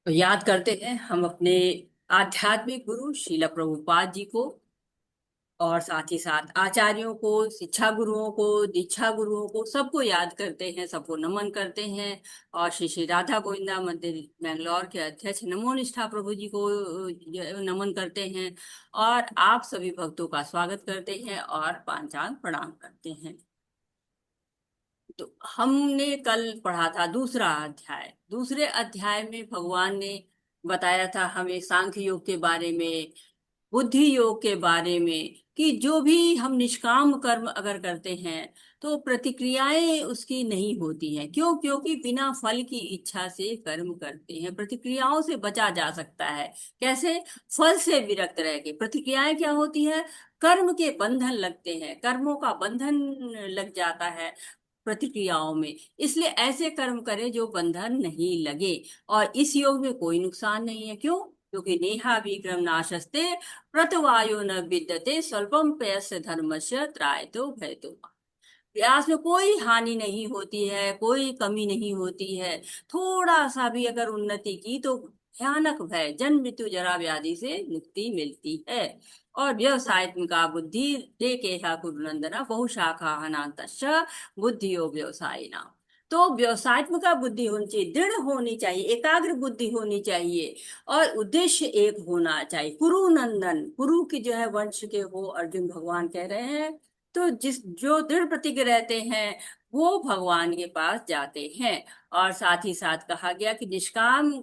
तो याद करते हैं हम अपने आध्यात्मिक गुरु श्रील प्रभुपाद जी को, और साथ ही साथ आचार्यों को, शिक्षा गुरुओं को, दीक्षा गुरुओं को, सबको याद करते हैं, सबको नमन करते हैं। और श्री श्री राधा गोविंदा मंदिर बेंगलोर के अध्यक्ष नमो निष्ठा प्रभु जी को नमन करते हैं। और आप सभी भक्तों का स्वागत करते हैं और पांचांग प्रणाम करते हैं। तो हमने कल पढ़ा था दूसरा अध्याय। दूसरे अध्याय में भगवान ने बताया था हमें सांख्य योग के बारे में, बुद्धि योग के बारे में, कि जो भी हम निष्काम कर्म अगर करते हैं तो प्रतिक्रियाएं उसकी नहीं होती हैं। क्यों? क्योंकि बिना फल की इच्छा से कर्म करते हैं, प्रतिक्रियाओं से बचा जा सकता है। कैसे? फल से विरक्त रह के। प्रतिक्रियाएं क्या होती है? कर्म के बंधन लगते हैं, कर्मों का बंधन लग जाता है प्रतिक्रियाओं में। इसलिए ऐसे कर्म करें जो बंधन नहीं लगे। और इस योग में कोई नुकसान नहीं है। क्यों? क्योंकि नेहा विक्रम नाशस्ते प्रतवायो न विद्यते स्वल्पम प्रयस्य धर्मस्य त्रायतो भयतो। प्रयास में कोई हानि नहीं होती है, कोई कमी नहीं होती है। थोड़ा सा भी अगर उन्नति की तो भयानक भय, जन्म मृत्यु जरा व्याधि से मुक्ति मिलती है। और व्यवसायत्मिका बुद्धि लेके हा कुरुनंदना बहुशाखा अनांत बुद्धियो व्यवसायिना। तो व्यवसायत्मिका बुद्धि होनी चाहिए, दृढ़ होनी चाहिए, एकाग्र बुद्धि होनी चाहिए। और उद्देश्य एक होना चाहिए। कुरु नंदन, कुरु की जो है वंश के वो अर्जुन भगवान कह रहे हैं। तो जिस जो दृढ़ प्रतिज्ञ रहते हैं वो भगवान के पास जाते हैं। और साथ ही साथ कहा गया कि निष्काम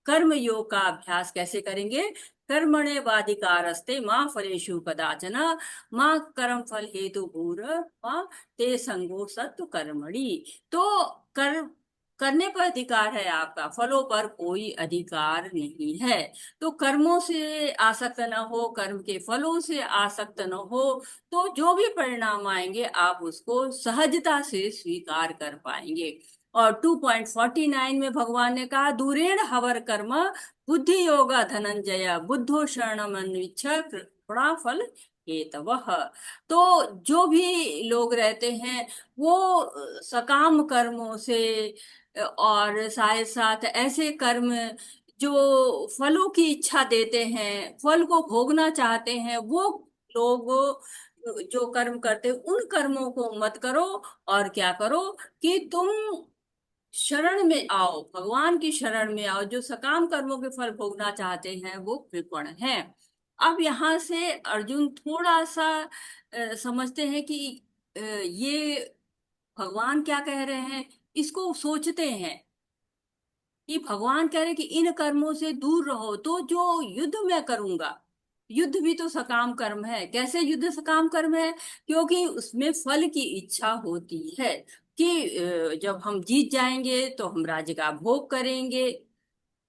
कर्म योग का अभ्यास कैसे करेंगे? कर्मणे वाधिकारस्ते माँ फलेषु कदाचन, माँ कर्म फल हेतु भूर, माँ ते संगो सत्व कर्मणि। तो कर करने पर अधिकार है आपका, फलों पर कोई अधिकार नहीं है। तो कर्मों से आसक्त न हो, कर्म के फलों से आसक्त न हो, तो जो भी परिणाम आएंगे आप उसको सहजता से स्वीकार कर पाएंगे। और 2.49 में भगवान ने कहा दूरेण हवर कर्म बुद्धि योगा धनंजय बुद्धो शरणमन्विच्छ कृपणा फल हेतवः। तो जो भी लोग रहते हैं वो सकाम कर्मों से और साथ साथ ऐसे कर्म जो फलों की इच्छा देते हैं, फल को भोगना चाहते हैं, वो लोग जो कर्म करते हैं उन कर्मों को मत करो। और क्या करो कि तुम शरण में आओ, भगवान की शरण में आओ। जो सकाम कर्मों के फल भोगना चाहते हैं वो कृपण है। अब यहाँ से अर्जुन थोड़ा सा समझते हैं कि ये भगवान क्या कह रहे हैं, इसको सोचते हैं कि भगवान कह रहे हैं कि इन कर्मों से दूर रहो। तो जो युद्ध मैं करूंगा, युद्ध भी तो सकाम कर्म है। कैसे युद्ध सकाम कर्म है? क्योंकि उसमें फल की इच्छा होती है कि जब हम जीत जाएंगे तो हम राज्य का भोग करेंगे।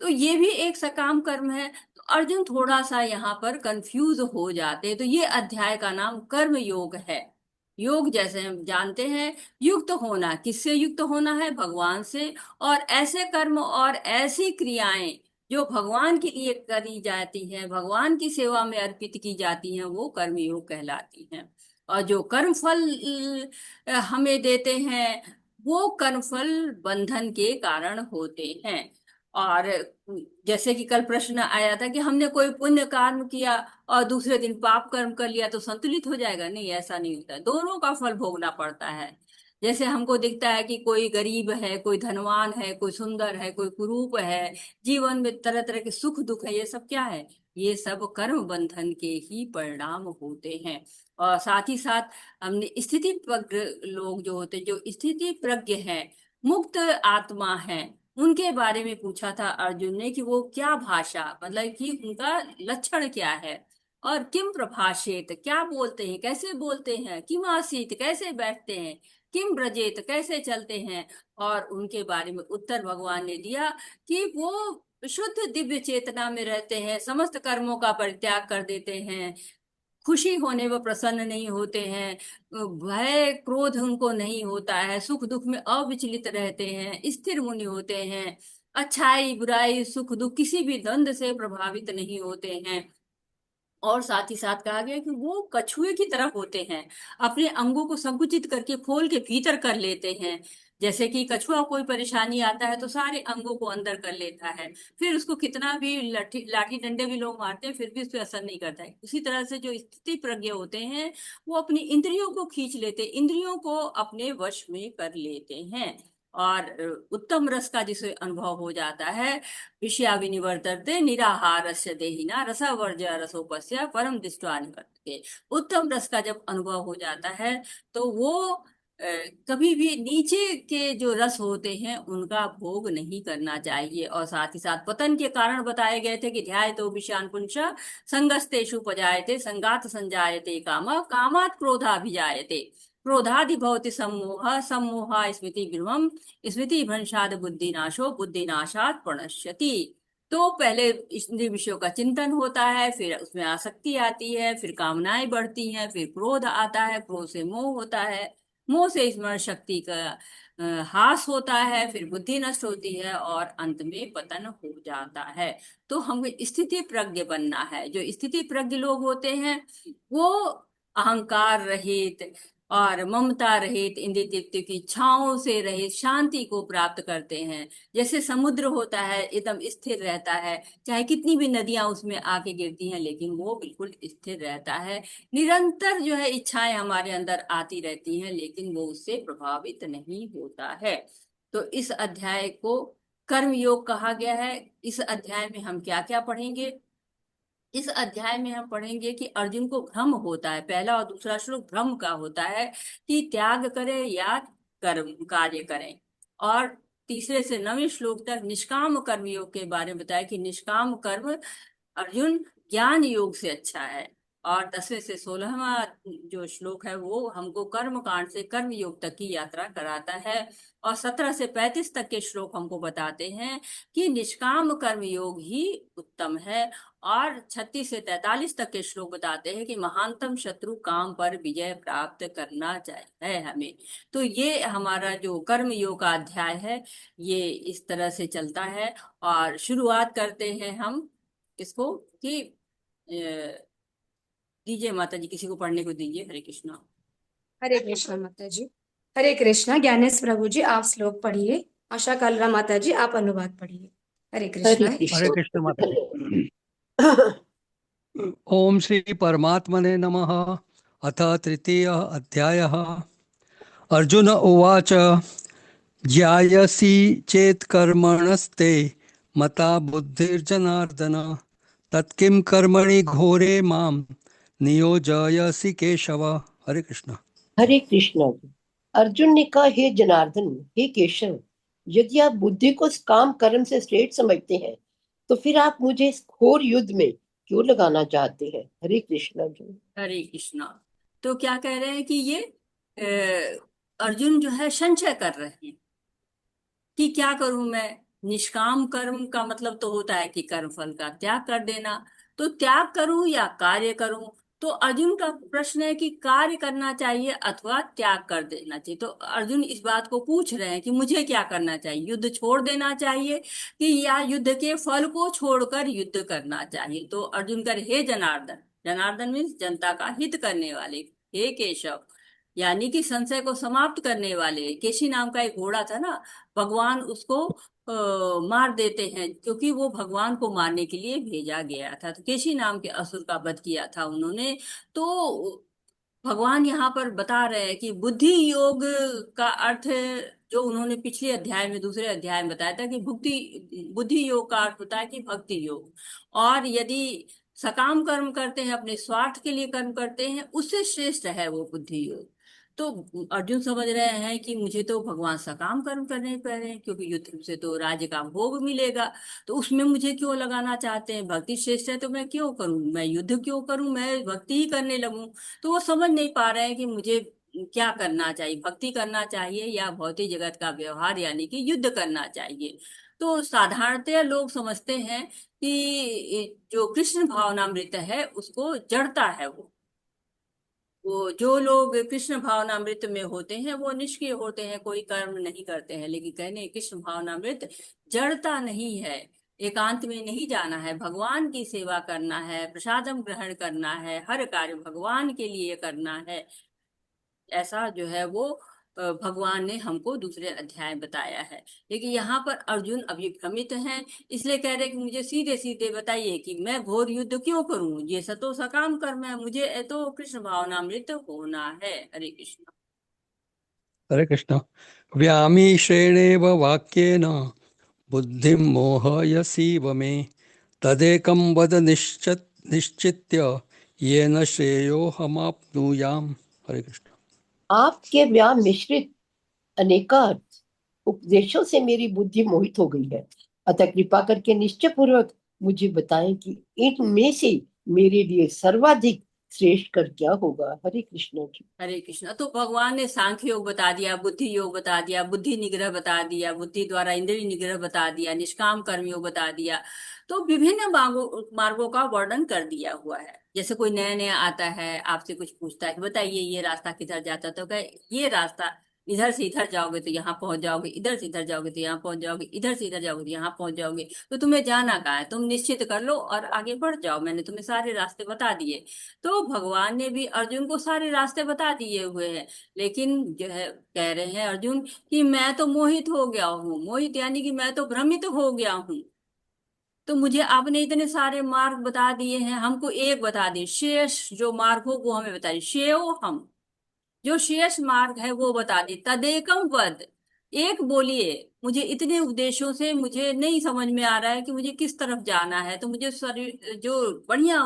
तो ये भी एक सकाम कर्म है। तो अर्जुन थोड़ा सा यहाँ पर कंफ्यूज हो जाते हैं। तो ये अध्याय का नाम कर्म योग है। योग जैसे हम जानते हैं, युक्त होना, किससे युक्त होना है? भगवान से। और ऐसे कर्म और ऐसी क्रियाएं जो भगवान के लिए करी जाती हैं, भगवान की सेवा में अर्पित की जाती हैं, वो कर्म योग कहलाती हैं। और जो कर्म फल हमें देते हैं वो कर्म फल बंधन के कारण होते हैं। और जैसे कि कल प्रश्न आया था कि हमने कोई पुण्य कर्म किया और दूसरे दिन पाप कर्म कर लिया तो संतुलित हो जाएगा? नहीं, ऐसा नहीं होता है। दोनों का फल भोगना पड़ता है। जैसे हमको दिखता है कि कोई गरीब है, कोई धनवान है, कोई सुंदर है, कोई कुरूप है, जीवन में तरह तरह के सुख दुख है, ये सब क्या है? ये सब कर्म बंधन के ही परिणाम होते हैं। और साथ ही साथ हमने स्थिति प्रज्ञ लोग जो होते हैं, जो स्थिति प्रज्ञ हैं, मुक्त आत्मा है, उनके बारे में पूछा था अर्जुन ने कि वो क्या भाषा, मतलब कि उनका लक्षण क्या है। और किम प्रभाषेत, क्या बोलते हैं, कैसे बोलते हैं, किम आसीत, कैसे बैठते हैं, किम ब्रजेत, कैसे चलते हैं। और उनके बारे में उत्तर भगवान ने दिया कि वो शुद्ध दिव्य चेतना में रहते हैं, समस्त कर्मों का परित्याग कर देते हैं, खुशी होने व प्रसन्न नहीं होते हैं, भय क्रोध उनको नहीं होता है, सुख दुख में अविचलित रहते हैं, स्थिर मुनि होते हैं, अच्छाई बुराई सुख दुख किसी भी द्वंद से प्रभावित नहीं होते हैं। और साथ ही साथ कहा गया कि वो कछुए की तरह होते हैं, अपने अंगों को संकुचित करके खोल के भीतर कर लेते हैं। जैसे कि कछुआ कोई परेशानी आता है तो सारे अंगों को अंदर कर लेता है, फिर उसको कितना भी लाठी लाठी डंडे भी लोग मारते हैं फिर भी उस पर असर नहीं करता है। उसी तरह से जो स्थिति प्रज्ञ होते हैं वो अपनी इंद्रियों को खींच लेते, इंद्रियों को अपने वश में कर लेते हैं। और उत्तम रस का जिसे अनुभव हो जाता है, विषया विनिवर्तते निराहारस्य देहिना रसवर्ज्य रसोपस्य परम दृष्टवा निवर्तते। उत्तम रस का जब अनुभव हो जाता है तो वो अ, कभी भी नीचे के जो रस होते हैं उनका भोग नहीं करना चाहिए। और साथ ही साथ पतन के कारण बताए गए थे कि ध्याय तो विषयान पुंस संगस्तेषु पजायते संगात संजायते काम कामात क्रोधाभिजायते क्रोधादि भवति सम्मोह सम्मोह स्मृति भ्रमम स्मृति भ्रंशाद बुद्धिनाशो बुद्धिनाशात प्रणश्यति। तो पहले इंद्रिय विषयों का चिंतन होता है, फिर उसमें आसक्ति आती है, फिर कामनाएं बढ़ती हैं, फिर क्रोध आता है, क्रोध से मोह होता है, मोह से स्मरण शक्ति का ह्रास होता है, फिर बुद्धि नष्ट होती है और अंत में पतन हो जाता है। तो हमें स्थिति प्रज्ञ बनना है। जो स्थिति प्रज्ञ लोग होते हैं वो अहंकार रहित और ममता रहित इंद्रिय तृप्ति की इच्छाओं से रहित शांति को प्राप्त करते हैं। जैसे समुद्र होता है एकदम स्थिर रहता है, चाहे कितनी भी नदियां उसमें आके गिरती हैं लेकिन वो बिल्कुल स्थिर रहता है। निरंतर जो है इच्छाएं हमारे अंदर आती रहती हैं लेकिन वो उससे प्रभावित नहीं होता है। तो इस अध्याय को कर्म योग कहा गया है। इस अध्याय में हम क्या क्या पढ़ेंगे? इस अध्याय में हम पढ़ेंगे कि अर्जुन को भ्रम होता है। पहला और दूसरा श्लोक भ्रम का होता है कि त्याग करें या कर्म कार्य करें। और तीसरे से 9वें श्लोक तक निष्काम कर्म योग के बारे में बताया कि निष्काम कर्म अर्जुन ज्ञान योग से अच्छा है। और 10वें से 16वां जो श्लोक है वो हमको कर्म कांड से कर्म योग तक की यात्रा कराता है। और 17 से 35 तक के श्लोक हमको बताते हैं कि निष्काम कर्म योग ही उत्तम है। और 36 से 43 तक के श्लोक बताते हैं कि महानतम शत्रु काम पर विजय प्राप्त करना चाहिए हमें। तो ये हमारा जो कर्म योग का अध्याय है ये इस तरह से चलता है। और शुरुआत करते हैं हम इसको कि दीजिए माता जी, किसी को पढ़ने को दीजिए। हरे कृष्णा। हरे कृष्णा माता जी। हरे कृष्णा। ज्ञानेश प्रभु जी आप श्लोक पढ़िए। आशा कालरा माता जी आप अनुवाद पढ़िए। हरे कृष्णा। हरे कृष्ण माता जी। ओम श्री परमात्मने नमः। अथ तृतीय अध्यायः। अर्जुन उवाच ज्यायसि चेत् कर्मणस्ते मता बुद्धिर्जनार्दन तत्किं कर्मणि घोरे मां नियोजयसि केशव। हरे कृष्ण। हरे कृष्णा जी। अर्जुन ने कहा, हे जनार्दन, हे केशव, यदि आप बुद्धि को काम कर्म से श्रेष्ठ समझते हैं तो फिर आप मुझे इस घोर युद्ध में क्यों लगाना चाहते हैं। हरे कृष्णा जी। हरे कृष्णा। तो क्या कह रहे हैं कि ये अर्जुन जो है संशय कर रहे हैं कि क्या करूं मैं। निष्काम कर्म का मतलब तो होता है कि कर्म फल का त्याग कर देना। तो त्याग करूं या कार्य करूं? तो अर्जुन का प्रश्न है कि कार्य करना चाहिए अथवा त्याग कर देना चाहिए। तो अर्जुन इस बात को पूछ रहे हैं कि मुझे क्या करना चाहिए, युद्ध छोड़ देना चाहिए कि या युद्ध के फल को छोड़कर युद्ध करना चाहिए। तो अर्जुन कर, हे जनार्दन, जनार्दन मीन्स जनता का हित करने वाले, हे केशव यानी कि संशय को समाप्त करने वाले। केशी नाम का एक घोड़ा था ना, भगवान उसको मार देते हैं क्योंकि वो भगवान को मारने के लिए भेजा गया था। तो केशी नाम के असुर का वध किया था उन्होंने। तो भगवान यहाँ पर बता रहे हैं कि बुद्धि योग का अर्थ, जो उन्होंने पिछले अध्याय में दूसरे अध्याय में बताया था कि बुद्धि बुद्धि योग का अर्थ होता है कि भक्ति योग। और यदि सकाम कर्म करते हैं, अपने स्वार्थ के लिए कर्म करते हैं, उससे श्रेष्ठ है वो बुद्धि योग। तो अर्जुन समझ रहे हैं कि मुझे तो भगवान सकाम कर्म करने पड़े हैं क्योंकि युद्ध से तो राज्य का भोग मिलेगा। तो उसमें मुझे क्यों लगाना चाहते हैं? भक्ति श्रेष्ठ है तो मैं क्यों करूं, मैं युद्ध क्यों करूं, मैं भक्ति ही करने लगूं। तो वो समझ नहीं पा रहे हैं कि मुझे क्या करना चाहिए, भक्ति करना चाहिए या भौतिक जगत का व्यवहार यानी कि युद्ध करना चाहिए। तो साधारणतः लोग समझते हैं कि जो कृष्ण भावनामृत है उसको जड़ता है। वो जो लोग कृष्ण भावनामृत में होते हैं वो निष्क्रिय होते हैं, कोई कर्म नहीं करते हैं। लेकिन कहने कृष्ण भावनामृत जड़ता नहीं है, एकांत में नहीं जाना है, भगवान की सेवा करना है, प्रसादम ग्रहण करना है, हर कार्य भगवान के लिए करना है। ऐसा जो है वो भगवान ने हमको दूसरे अध्याय बताया है। लेकिन यहाँ पर अर्जुन अभी भ्रमित हैं, इसलिए कह रहे हैं कि मुझे सीधे सीधे बताइए कि मैं घोर युद्ध क्यों करूं, ये सतो सकाम कर्म है, मुझे तो कृष्ण भावनामृत होना है। हरे कृष्ण। हरे कृष्ण। व्यामिश्रेणेव वाक्येन बुद्धिं मोहयसीव मे तदेकं वद निश्चित्य येन श्रेयोहमाप्नुयाम्। हरे कृष्ण। आपके व्याम मिश्रित अनेकार्थ उपदेशों से मेरी बुद्धि मोहित हो गई है, अतः कृपा करके निश्चय पूर्वक मुझे बताएं कि इनमें से मेरे लिए सर्वाधिक श्रेष्ठ कर क्या होगा। हरे कृष्ण जी। हरे कृष्ण। तो भगवान ने सांख्य योग बता दिया, बुद्धि योग बता दिया, बुद्धि निग्रह बता दिया, बुद्धि द्वारा इंद्रिय निग्रह बता दिया, निष्काम कर्म योग बता दिया। तो विभिन्न मार्गों का वर्णन कर दिया हुआ है। जैसे कोई नया नया आता है, आपसे कुछ पूछता है कि बताइए ये रास्ता किधर जाता है, तो कहे ये रास्ता इधर से इधर जाओगे तो यहाँ पहुंच जाओगे, इधर से इधर जाओगे तो यहाँ पहुंच जाओगे, इधर से इधर जाओगे तो यहाँ पहुंच जाओगे। तो तुम्हें जाना कहाँ है, तुम निश्चित कर लो और आगे बढ़ जाओ, मैंने तुम्हें सारे रास्ते बता दिए। तो भगवान ने भी अर्जुन को सारे रास्ते बता दिए हुए हैं। लेकिन जो है कह रहे हैं अर्जुन कि मैं तो मोहित हो गया हूँ, मोहित यानी कि मैं तो भ्रमित हो गया हूँ। तो मुझे आपने इतने सारे मार्ग बता दिए हैं, हमको एक बता दिए, शेष जो मार्ग हो वो हमें बता दिए, शेयो हम जो शेष मार्ग है वो बता दी, तदेकम वद, एक बोलिए। मुझे इतने उपदेशों से मुझे नहीं समझ में आ रहा है कि मुझे किस तरफ जाना है, तो मुझे जो बढ़िया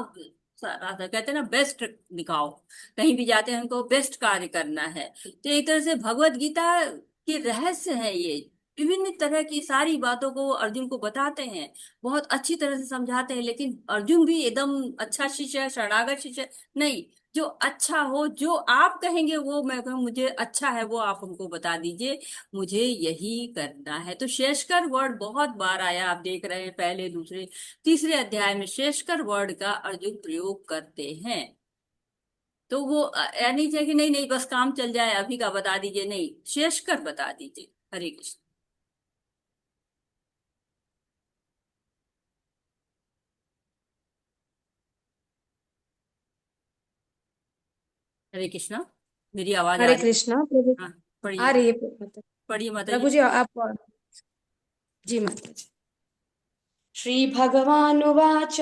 रास्ता कहते हैं ना, बेस्ट दिखाओ। कहीं भी जाते हैं हमको बेस्ट कार्य करना है। तो एक तरह से भगवत गीता के रहस्य है ये, विभिन्न तरह की सारी बातों को अर्जुन को बताते हैं, बहुत अच्छी तरह से समझाते हैं। लेकिन अर्जुन भी एकदम अच्छा शिष्य, शरणागत शिष्य नहीं, जो अच्छा हो, जो आप कहेंगे वो मैं कहूँ मुझे अच्छा है, वो आप हमको बता दीजिए, मुझे यही करना है। तो शेषकर वर्ड बहुत बार आया, आप देख रहे हैं पहले दूसरे तीसरे अध्याय में शेषकर वर्ड का अर्जुन प्रयोग करते हैं। तो वो यानी चाहिए कि नहीं नहीं बस काम चल जाए अभी का बता दीजिए, नहीं शेषकर बता दीजिए। हरे कृष्ण। हरे कृष्ण। मेरी आवाज आ हरे रही? कृष्णा प्रभु। हाँ आ पढ़िए। रही है माता। पढ़िए माता जी। प्रभु जी आप। जी माता जी। श्रीभगवानुवाच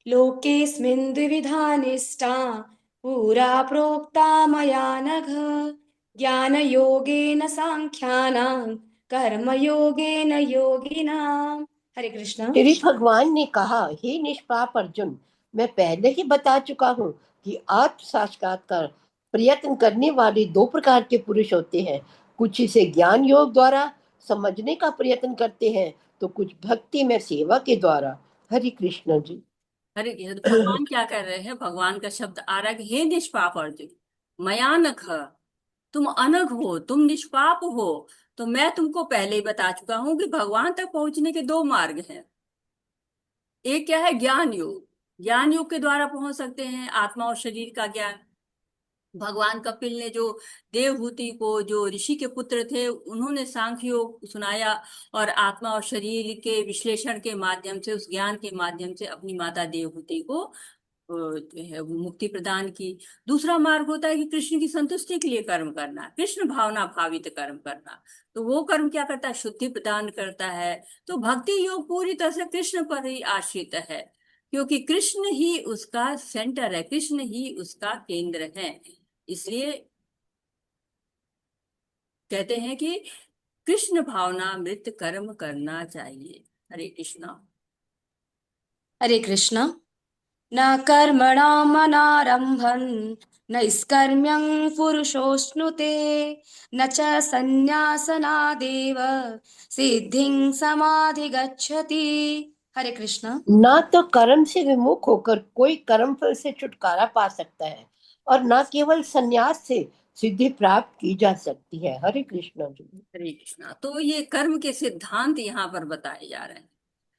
लोकेऽस्मिन् द्विविधा निष्ठा पुरा प्रोक्ता मया नघ ज्ञानयोगेन साङ्ख्यानां कर्मयोगेन योगिनाम्। हरे कृष्ण। श्री भगवान ने कहा, हे निष्पाप अर्जुन, मैं पहले ही बता चुका हूँ कि आत्म साक्षात्कार प्रयत्न करने वाले दो प्रकार के पुरुष होते हैं। कुछ इसे ज्ञान योग द्वारा समझने का प्रयत्न करते हैं, तो कुछ भक्ति में सेवा के द्वारा। हरे कृष्ण जी। हरे कृष्ण। तो भगवान क्या कर रहे हैं, भगवान का शब्द आ रहा है कि हे निष्पाप अर्जुन, मयानक, तुम अनग हो, तुम निष्पाप हो। तो मैं तुमको पहले ही बता चुका हूं कि भगवान तक पहुंचने के दो मार्ग हैं। एक क्या है, ज्ञान योग, ज्ञान योग के द्वारा पहुंच सकते हैं आत्मा और शरीर का ज्ञान। भगवान कपिल ने जो देवहूति को, जो ऋषि के पुत्र थे, उन्होंने सांख्य योग सुनाया और आत्मा और शरीर के विश्लेषण के माध्यम से, उस ज्ञान के माध्यम से अपनी माता देवहूति को जो है वो मुक्ति प्रदान की। दूसरा मार्ग होता है कि कृष्ण की संतुष्टि के लिए कर्म करना, कृष्ण भावना भावित कर्म करना। तो वो कर्म क्या करता है, शुद्धि प्रदान करता है। तो भक्ति योग पूरी तरह से कृष्ण पर ही आश्रित है, क्योंकि कृष्ण ही उसका सेंटर है, कृष्ण ही उसका केंद्र है। इसलिए कहते हैं कि कृष्ण भावना मृत कर्म करना चाहिए। हरे कृष्णा। हरे कृष्ण। न कर्मणामनारम्भन् नैष्कर्म्यं पुरुषोऽश्नुते न च सन्न्यासनादेव सिद्धिं समाधिगच्छति। हरे कृष्ण। ना तो कर्म से विमुख होकर कोई कर्म फल से छुटकारा पा सकता है, और ना केवल संन्यास से सिद्धि प्राप्त की जा सकती है। हरे कृष्ण जी। हरे कृष्णा। तो ये कर्म के सिद्धांत यहाँ पर बताए जा रहे हैं।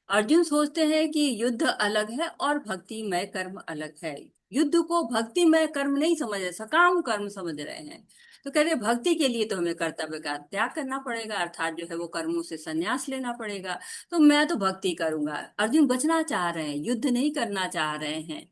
अर्जुन सोचते हैं कि युद्ध अलग है और भक्तिमय कर्म अलग है। युद्ध को भक्तिमय कर्म नहीं समझ रहे, सकाम कर्म समझ रहे हैं। तो कह रहे भक्ति के लिए तो हमें कर्तव्य का त्याग करना पड़ेगा, अर्थात जो है वो कर्मों से संन्यास लेना पड़ेगा। तो मैं तो भक्ति करूंगा। अर्जुन बचना चाह रहे हैं, युद्ध नहीं करना चाह रहे हैं।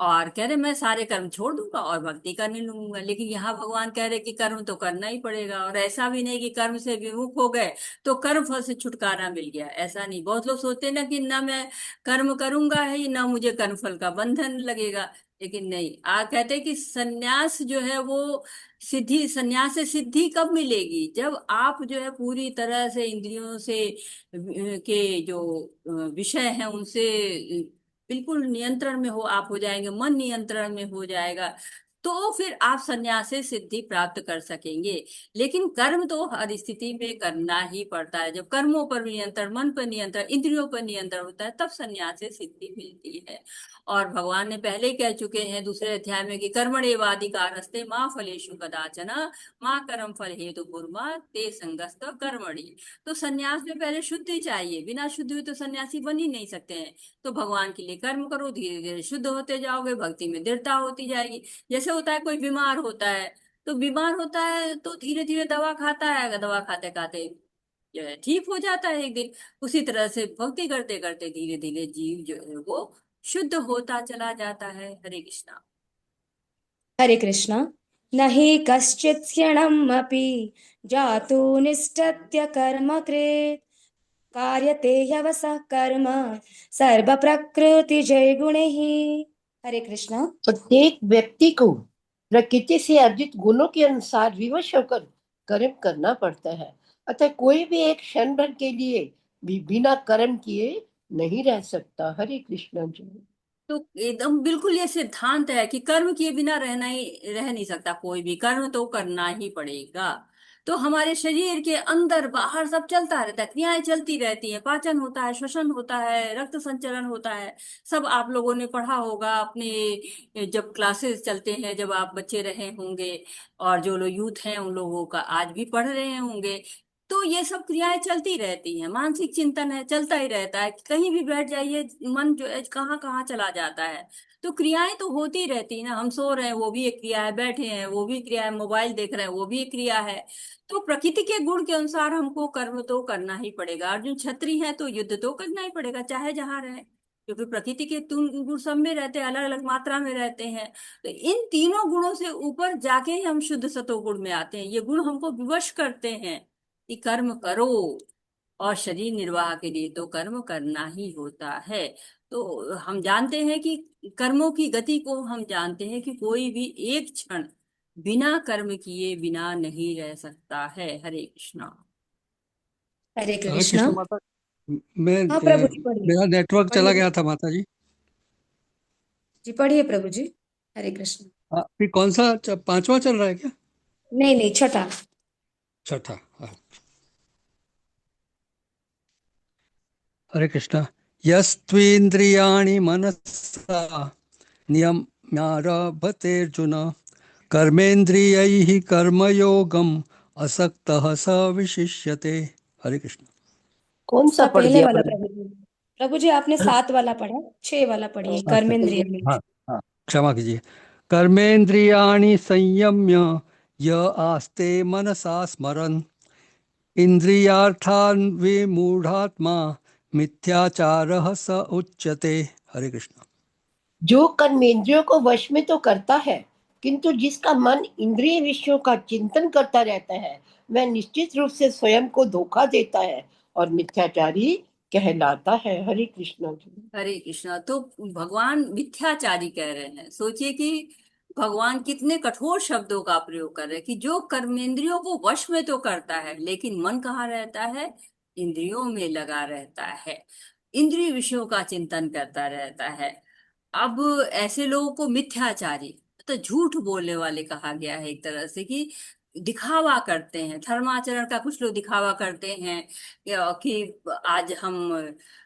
और कह रहे मैं सारे कर्म छोड़ दूंगा और भक्ति करने लगूंगा। लेकिन यहाँ भगवान कह रहे कि कर्म तो करना ही पड़ेगा, और ऐसा भी नहीं कि कर्म से विमुख हो गए तो कर्म फल से छुटकारा मिल गया, ऐसा नहीं। बहुत लोग सोचते हैं ना कि ना मैं कर्म करूंगा है ना मुझे कर्म फल का बंधन लगेगा। लेकिन नहीं, आ कहते हैं कि सन्यास जो है वो सिद्धि, सन्यास से सिद्धि कब मिलेगी? जब आप जो है पूरी तरह से इंद्रियों से के जो विषय हैं उनसे बिल्कुल नियंत्रण में हो, आप हो जाएंगे, मन नियंत्रण में हो जाएगा, तो फिर आप संन्यास से सिद्धि प्राप्त कर सकेंगे। लेकिन कर्म तो हर स्थिति में करना ही पड़ता है। जब कर्मों पर नियंत्रण, मन पर नियंत्रण, इंद्रियों पर नियंत्रण होता है, तब संन्यास से सिद्धि मिलती है। और भगवान ने पहले ही कह चुके हैं दूसरे अध्याय में कि कर्मण्येवाधिकारस्ते माँ फलेषु कदाचन माँ कर्म फल हेतु कुर्मा ते संगस्त कर्मणि। तो सन्यास में पहले शुद्धि चाहिए, बिना शुद्धि हुए तो सन्यासी बन ही नहीं सकते हैं। तो भगवान के लिए कर्म करो, धीरे धीरे शुद्ध होते जाओगे, भक्ति में दृढ़ता होती जाएगी। जैसे होता है कोई बीमार होता है, तो बीमार होता है तो धीरे धीरे दवा खाता है, दवा खाते खाते जो है ठीक हो जाता है एक दिन। उसी तरह से भक्ति करते करते धीरे धीरे जीव जो है वो शुद्ध होता चला जाता है। हरे कृष्णा। हरे कृष्ण। न हि कश्चित् क्षणम् अपि जातु निष्ठत्य कर्म कृत् कार्यते ह्यवसः कर्म सर्व प्रकृति जय गुणैः। हरे कृष्ण। प्रत्येक व्यक्ति को प्रकृति से अर्जित गुणों के अनुसार विवश होकर कर्म करना पड़ता है। अतः कोई भी एक क्षण भर के लिए भी बिना कर्म किए नहीं रह सकता। हरे कृष्ण जी। तो एकदम बिल्कुल ये सिद्धांत है कि कर्म किए बिना रह नहीं सकता कोई भी, कर्म तो करना ही पड़ेगा। तो हमारे शरीर के अंदर बाहर सब चलता रहता है, क्रियाएं चलती रहती हैं, पाचन होता है, श्वसन होता है, रक्त संचलन होता है। सब आप लोगों ने पढ़ा होगा अपने जब क्लासेस चलते हैं, जब आप बच्चे रहे होंगे, और जो लोग यूथ हैं उन लोगों का आज भी पढ़ रहे होंगे। तो ये सब क्रियाएं चलती रहती हैं, मानसिक चिंतन है चलता ही रहता है, कहीं भी बैठ जाइए मन जो है कहाँ कहाँ चला जाता है। तो क्रियाएं तो होती रहती है ना, हम सो रहे हैं वो भी एक क्रिया है, बैठे हैं वो भी क्रिया है, मोबाइल देख रहे हैं वो भी एक क्रिया है। तो प्रकृति के गुण के अनुसार हमको कर्म तो करना ही पड़ेगा। अर्जुन क्षत्रिय है तो युद्ध तो करना ही पड़ेगा चाहे जहां रहे, क्योंकि प्रकृति के तीन गुण सब में रहते हैं, अलग अलग मात्रा में रहते हैं। तो इन तीनों गुणों से ऊपर जाके ही हम शुद्ध सतोगुण में आते हैं। ये गुण हमको विवश करते हैं कि कर्म करो, और शरीर निर्वाह के लिए तो कर्म करना ही होता है। तो हम जानते हैं कि कर्मों की गति को हम जानते हैं कि कोई भी एक क्षण बिना कर्म किए बिना नहीं रह सकता है। हरे कृष्णा। हरे हरे कृष्ण। कृष्ण माता। मैं हाँ प्रभु जी पढ़िए। मेरा नेटवर्क चला पढ़िए गया था माता जी। जी, पढ़िए प्रभु जी। हरे कृष्ण। फिर कौन सा पांचवा चल रहा है क्या? नहीं नहीं, छठा। छठा, हाँ। हरे कृष्णा। यस्त्विन्द्रियाणि मनसा नियम्यारभतेऽर्जुन कर्मेन्द्रियैः कर्मयोगम् असक्तः स विशिष्यते। हरे कृष्ण। कौन सा सा पढ़ पहले दिया वाला पर? प्रभु जी। प्रभु जी आपने 7 वाला पढ़ा, 6 वाला पढ़िए, अच्छा, कर्मेंद्रिय में। हाँ हाँ, क्षमा कीजिए। कर्मेन्द्रियाणि संयम्य य आस्ते मनसा स्मरन् इंद्रियार्थान् विमूढ़ात्मा मिथ्याचारः स उच्यते। हरे कृष्ण। जो कर्मेंद्रियों को वश में तो करता है, किंतु जिसका मन इंद्रिय विषयों का चिंतन करता रहता है, वह निश्चित रूप से स्वयं को धोखा देता है और मिथ्याचारी कहलाता है। हरे कृष्ण जी। हरे कृष्णा। तो भगवान मिथ्याचारी कह रहे हैं, सोचिए कि भगवान कितने कठोर शब्दों का प्रयोग कर रहे हैं कि जो कर्मेंद्रियों को वश में तो करता है लेकिन मन कहाँ रहता है? इंद्रियों में लगा रहता है, इंद्रिय विषयों का चिंतन करता रहता है। अब ऐसे लोगों को मिथ्याचारी, तो झूठ बोलने वाले कहा गया है एक तरह से, कि दिखावा करते हैं, धर्माचरण का कुछ लोग दिखावा करते हैं कि आज हम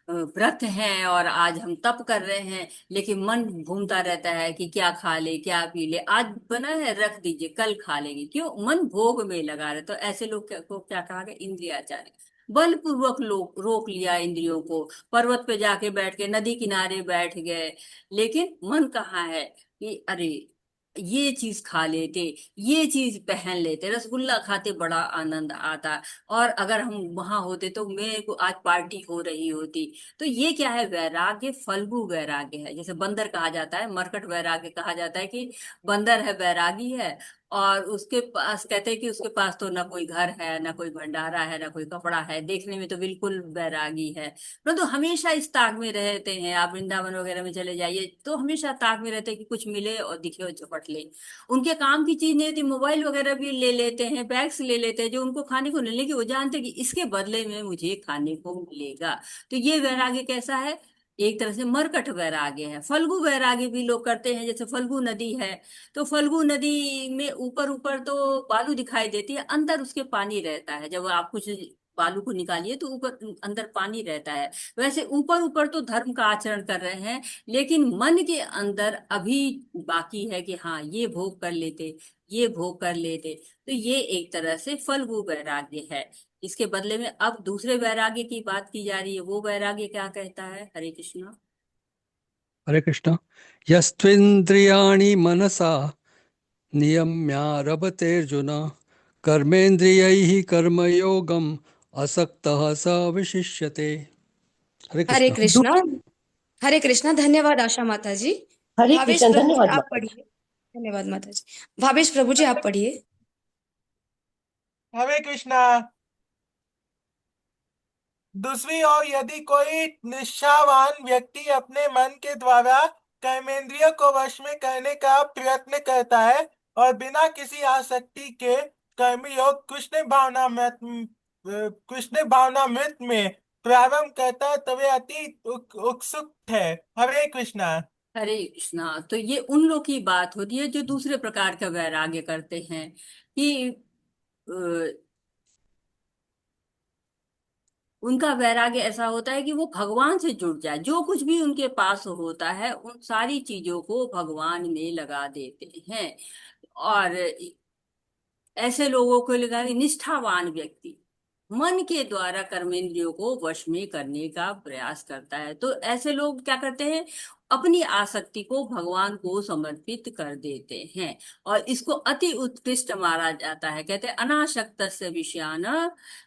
व्रत हैं और आज हम तप कर रहे हैं, लेकिन मन घूमता रहता है कि क्या खा ले क्या पी ले, आज बना है रख दीजिए कल खा लेंगे, क्यों? मन भोग में लगा रहे। तो ऐसे लोग को क्या कहा गया? इंद्रियाचारी। बलपूर्वक लोग रोक लिया इंद्रियों को, पर्वत पे जाके बैठ के, नदी किनारे बैठ गए, लेकिन मन कहाँ है कि अरे ये चीज खा लेते, ये चीज पहन लेते, रसगुल्ला खाते बड़ा आनंद आता, और अगर हम वहां होते तो मेरे को आज पार्टी हो रही होती। तो ये क्या है, वैराग्य फल्गु वैराग्य है। जैसे बंदर कहा जाता है, मरकट वैराग्य कहा जाता है कि बंदर है, वैरागी है, और उसके पास कहते हैं कि उसके पास तो ना कोई घर है, ना कोई भंडारा है, ना कोई कपड़ा है, देखने में तो बिल्कुल वैरागी है, परंतु तो हमेशा इस ताक में रहते हैं। आप वृंदावन वगैरह में चले जाइए तो हमेशा ताक में रहते हैं कि कुछ मिले और दिखे और झपट ले। उनके काम की चीज नहीं होती, मोबाइल वगैरह भी ले लेते हैं, बैग्स ले लेते हैं जो उनको खाने को नहीं, लेकिन वो जानते हैं कि इसके बदले में मुझे खाने को मिलेगा। तो ये वैराग्य कैसा है, एक तरह से मरकट वैराग्य है। फल्गु वैराग्य भी लोग करते हैं, जैसे फल्गु नदी है, तो फल्गु नदी में ऊपर ऊपर तो बालू दिखाई देती है, अंदर उसके पानी रहता है। जब आप कुछ बालू को निकालिए तो ऊपर अंदर पानी रहता है। वैसे ऊपर ऊपर तो धर्म का आचरण कर रहे हैं, लेकिन मन के अंदर अभी बाकी है कि हाँ ये भोग कर लेते, ये भोग कर लेते। तो ये एक तरह से फल्गु वैराग्य है। इसके बदले में अब दूसरे वैराग्य की बात की जा रही है। वो वैराग्य क्या कहता है, हरे कृष्णा। हरे कृष्ण। यस्त्विन्द्रियाणि मनसा नियम्यारभतेऽर्जुन कर्मेन्द्रियैः कर्मयोगम् असक्तः स विशिष्यते। हरे हरे कृष्ण। कृष्णा। हरे कृष्णा, धन्यवाद आशा माता जी। हरे भावेश कृष्ण। प्रभु जी धन्यवाद आप माता जी। पढ़िए। धन्यवाद माता जी। भावेश प्रभु जी आप पढ़िए। हरे कृष्णा। दूसरी ओर यदि कोई निष्ठावान व्यक्ति अपने मन के द्वारा कर्मेंद्रियों को वश में करने का प्रयत्न करता है और बिना किसी आसक्ति के कर्मयोग कृष्ण भावनामृत में प्रारंभ करता है तो वे अति उत्सुक है। हरे कृष्णा। हरे कृष्णा। तो ये उन लोग की बात होती है जो दूसरे प्रकार का वैराग्य करते हैं, कि उनका वैराग्य ऐसा होता है कि वो भगवान से जुड़ जाए, जो कुछ भी उनके पास होता है उन सारी चीजों को भगवान में लगा देते हैं। और ऐसे लोगों को लगा कि निष्ठावान व्यक्ति मन के द्वारा कर्मेंद्रियों को वश में करने का प्रयास करता है। तो ऐसे लोग क्या करते हैं, अपनी आसक्ति को भगवान को समर्पित कर देते हैं। और इसको अति उत्कृष्ट माना जाता है। कहते हैं अनासक्त विषयान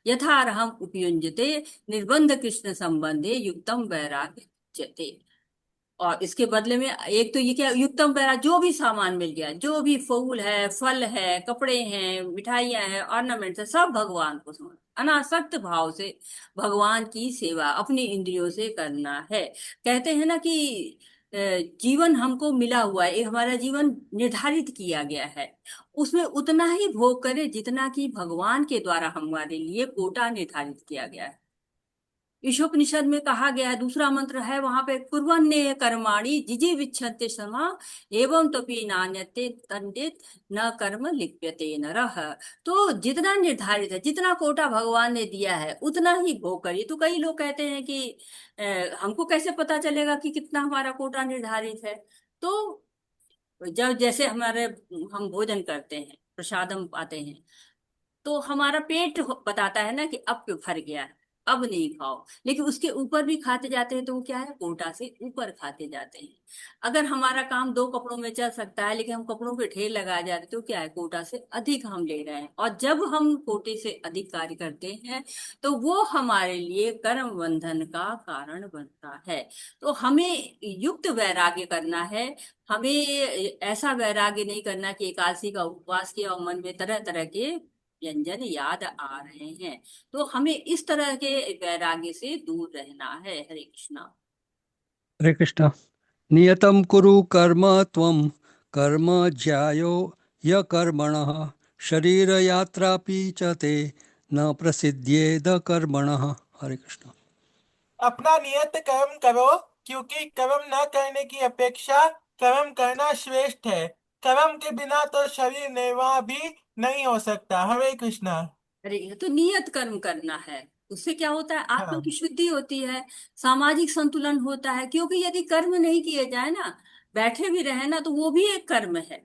यथारहम उपयुंजते निर्बंध कृष्ण संबंधे युक्तम वैराग्य उच्यते। और इसके बदले में एक तो ये क्या, युक्तम पैरा, जो भी सामान मिल गया, जो भी फूल है, फल है, कपड़े हैं, मिठाइयां हैं, ऑर्नामेंट्स है, सब भगवान को समर्पित अनासक्त भाव से भगवान की सेवा अपनी इंद्रियों से करना है। कहते हैं ना कि अ, जीवन हमको मिला हुआ है, एक हमारा जीवन निर्धारित किया गया है, उसमें उतना ही भोग करें जितना कि भगवान के द्वारा हमारे लिए कोटा निर्धारित किया गया है। ईशोपनिषद में कहा गया है, दूसरा मंत्र है वहां पे, कुर्वन्नेह कर्माणि जिजि विच्छन्ति समा एवं तपि नान्यते तंडित न कर्म लिप्यते नरः। तो जितना निर्धारित है, जितना कोटा भगवान ने दिया है उतना ही भोग करिए। तो कई लोग कहते हैं कि हमको कैसे पता चलेगा कि कितना हमारा कोटा निर्धारित है। तो जब जैसे हमारे हम भोजन करते हैं, प्रसादम पाते हैं, तो हमारा पेट बताता है ना कि अब भर गया है, अब नहीं खाओ। लेकिन उसके ऊपर भी खाते जाते हैं तो वो क्या है, कोटा से ऊपर खाते जाते हैं। अगर हमारा काम दो कपड़ों में चल सकता है लेकिन हम कपड़ों पे ढेर लगा जाते हैं तो क्या है, कोटा से अधिक हम ले रहे हैं। और जब हम कोटे से अधिक कार्य करते हैं तो वो हमारे लिए कर्म बंधन का कारण बनता है। तो हमें युक्त वैराग्य करना है। हमें ऐसा वैराग्य नहीं करना कि एकादशी का उपवास किया और मन में तरह तरह के व्यंजन याद आ रहे हैं। तो हमें इस तरह के वैराग्य से दूर रहना है। हरे कृष्णा। हरे कृष्ण। नियतं कुरु कर्म त्वं कर्म ज्यायो यकर्मणः शरीरयात्रापि च ते न प्रसिद्ध्येद कर्मणः। हरे कृष्ण। अपना नियत कर्म करो, क्योंकि कर्म न करने की अपेक्षा कर्म करना श्रेष्ठ है। कर्म के बिना तो शरीर निर्वाह भी नहीं हो सकता। हरे कृष्णा। अरे ये तो नियत कर्म करना है। उससे क्या होता है, आत्मा की हाँ। शुद्धि होती है, सामाजिक संतुलन होता है। क्योंकि यदि कर्म नहीं किए जाए ना, बैठे भी रहे ना, तो वो भी एक कर्म है।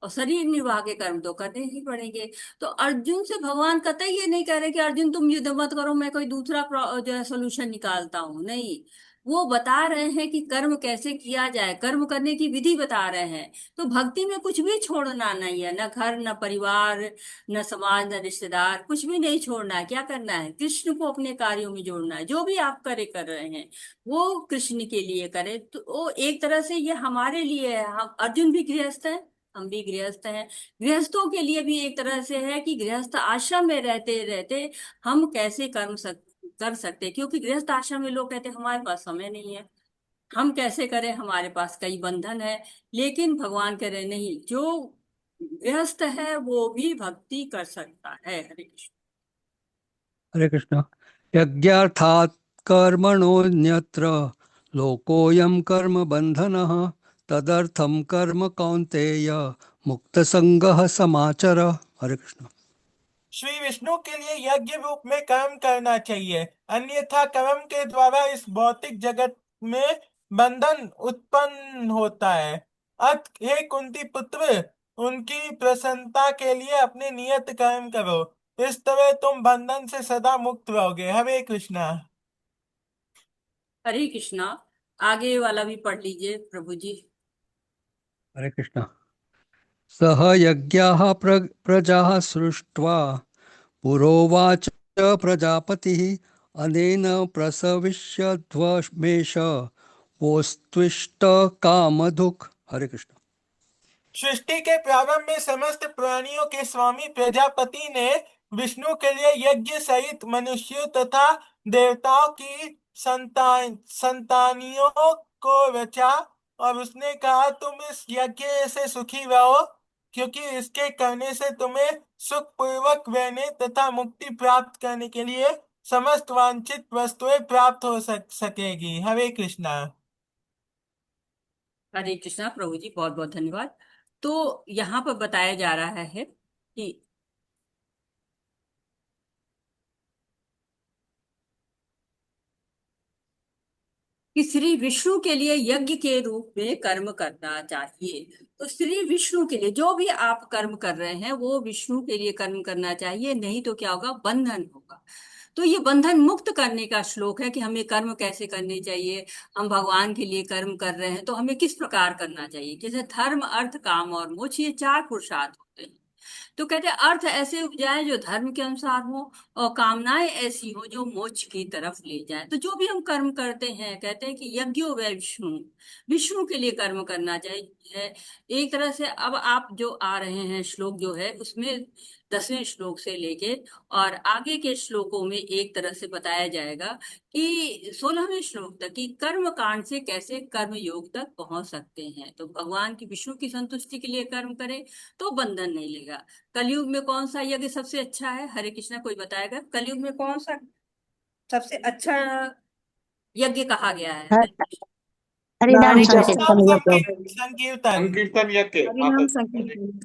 और शरीर निर्वाह के कर्म तो करने ही पड़ेंगे। तो अर्जुन से भगवान कतई ये नहीं कह रहे कि अर्जुन तुम युद्ध मत करो, मैं कोई दूसरा जो है सोल्यूशन निकालता हूँ, नहीं। वो बता रहे हैं कि कर्म कैसे किया जाए, कर्म करने की विधि बता रहे हैं। तो भक्ति में कुछ भी छोड़ना नहीं है, न घर न परिवार न समाज न रिश्तेदार, कुछ भी नहीं छोड़ना है। क्या करना है? कृष्ण को अपने कार्यों में जोड़ना है। जो भी आप कर रहे हैं वो कृष्ण के लिए करें। तो वो एक तरह से ये हमारे लिए है। हम अर्जुन भी गृहस्थ है, हम भी गृहस्थ हैं। गृहस्थों के लिए भी एक तरह से है कि गृहस्थ आश्रम में रहते रहते हम कैसे कर सकते हैं। क्योंकि गृहस्थ आश्रम में लोग कहते हैं हमारे पास समय नहीं है, हम कैसे करें, हमारे पास कई बंधन है। लेकिन भगवान कह रहे नहीं, जो गृहस्थ है वो भी भक्ति कर सकता है। हरे कृष्ण। हरे कृष्ण। यज्ञार्थात् कर्मणोऽन्यत्र लोकोऽयं कर्म बन्धनः तदर्थं कर्म कौन्तेय मुक्तसंगः समाचर। हरे कृष्ण। श्री विष्णु के लिए यज्ञ रूप में कर्म करना चाहिए, अन्यथा कर्म के द्वारा इस भौतिक जगत में बंधन उत्पन्न होता है। अत हे कुंती पुत्र, उनकी प्रसन्नता के लिए अपने नियत कर्म करो, इस तरह तुम बंधन से सदा मुक्त रहोगे। हरे कृष्णा। हरे कृष्णा। आगे वाला भी पढ़ लीजिए प्रभु जी। हरे कृष्ण। सह यज्ञाः प्रजाः सृष्ट्वा पुरोवाच प्रजापतिः अनेन प्रसविष्यध्वमेष वोस्त्विष्ट कामधुक्। हरे कृष्ण। सृष्टि के प्रारंभ में समस्त प्राणियों के स्वामी प्रजापति ने विष्णु के लिए यज्ञ सहित मनुष्यों तथा देवताओं की संतानियों को रचा, और उसने कहा तुम इस यज्ञ से सुखी रहो, क्योंकि इसके करने से तुम्हें सुख पूर्वक रहने तथा मुक्ति प्राप्त करने के लिए समस्त वांछित वस्तुएं प्राप्त हो सकेगी। हरे कृष्णा। हरे कृष्णा प्रभु जी, बहुत बहुत धन्यवाद। तो यहाँ पर बताया जा रहा है कि श्री विष्णु के लिए यज्ञ के रूप में कर्म करना चाहिए। तो श्री विष्णु के लिए जो भी आप कर्म कर रहे हैं वो विष्णु के लिए कर्म करना चाहिए, नहीं तो क्या होगा? बंधन होगा। तो ये बंधन मुक्त करने का श्लोक है कि हमें कर्म कैसे करने चाहिए। हम भगवान के लिए कर्म कर रहे हैं तो हमें किस प्रकार करना चाहिए। जैसे धर्म अर्थ काम और मोक्ष, ये चार पुरुषार्थ होते हैं। तो कहते हैं अर्थ ऐसे उपजाए जो धर्म के अनुसार हो, और कामनाएं ऐसी हो जो मोक्ष की तरफ ले जाए। तो जो भी हम कर्म करते हैं, कहते हैं कि यज्ञो वै विष्णु, विष्णु के लिए कर्म करना चाहिए। एक तरह से अब आप जो आ रहे हैं श्लोक जो है उसमें 10वें श्लोक से लेके और आगे के श्लोकों में एक तरह से बताया जाएगा कि 16वें श्लोक तक कि कर्म कांड से कैसे कर्म योग तक पहुंच सकते हैं। तो भगवान की, विष्णु की संतुष्टि के लिए कर्म करें तो बंधन नहीं लेगा। कलयुग में कौन सा यज्ञ सबसे अच्छा है? हरे कृष्णा, कोई बताएगा कलयुग में कौन सा सबसे अच्छा यज्ञ कहा गया है? हरे कृष्ण। हरिनाम हरे कृष्ण। संकीर्तन यज्ञ। संकीर्तन। संकीर्तन यज्ञ हरिनाम संकीर्तन।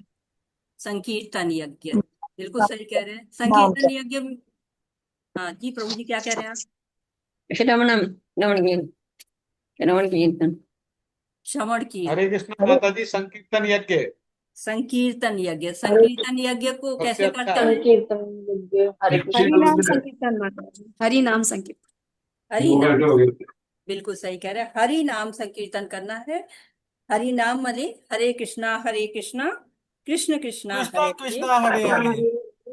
संकीर्तन यज्ञ, बिल्कुल सही कह रहे हैं, नाम संकीर्तन यज्ञ। हाँ जी प्रभु जी, क्या कह रहे हैं आप? श्रवणम श्रवण कीर्तन। श्रवण की हरे कृष्ण माता जी, संकीर्तन यज्ञ संकीर्तन यज्ञ, संकीर्तन यज्ञ को सबसे कैसे अच्छा करते है। हैं? संकीर्तन यज्ञ हरे हरि कृष्ण। नाम संकीर्तन माता जी, हरि नाम संकीर्तन। हरि नाम, बिल्कुल सही कह रहे हैं, हरि नाम संकीर्तन करना है। हरि नाम मने हरे कृष्णा कृष्ण कृष्णा कृष्णा हरे हरे, कृष्णा हरे हरे,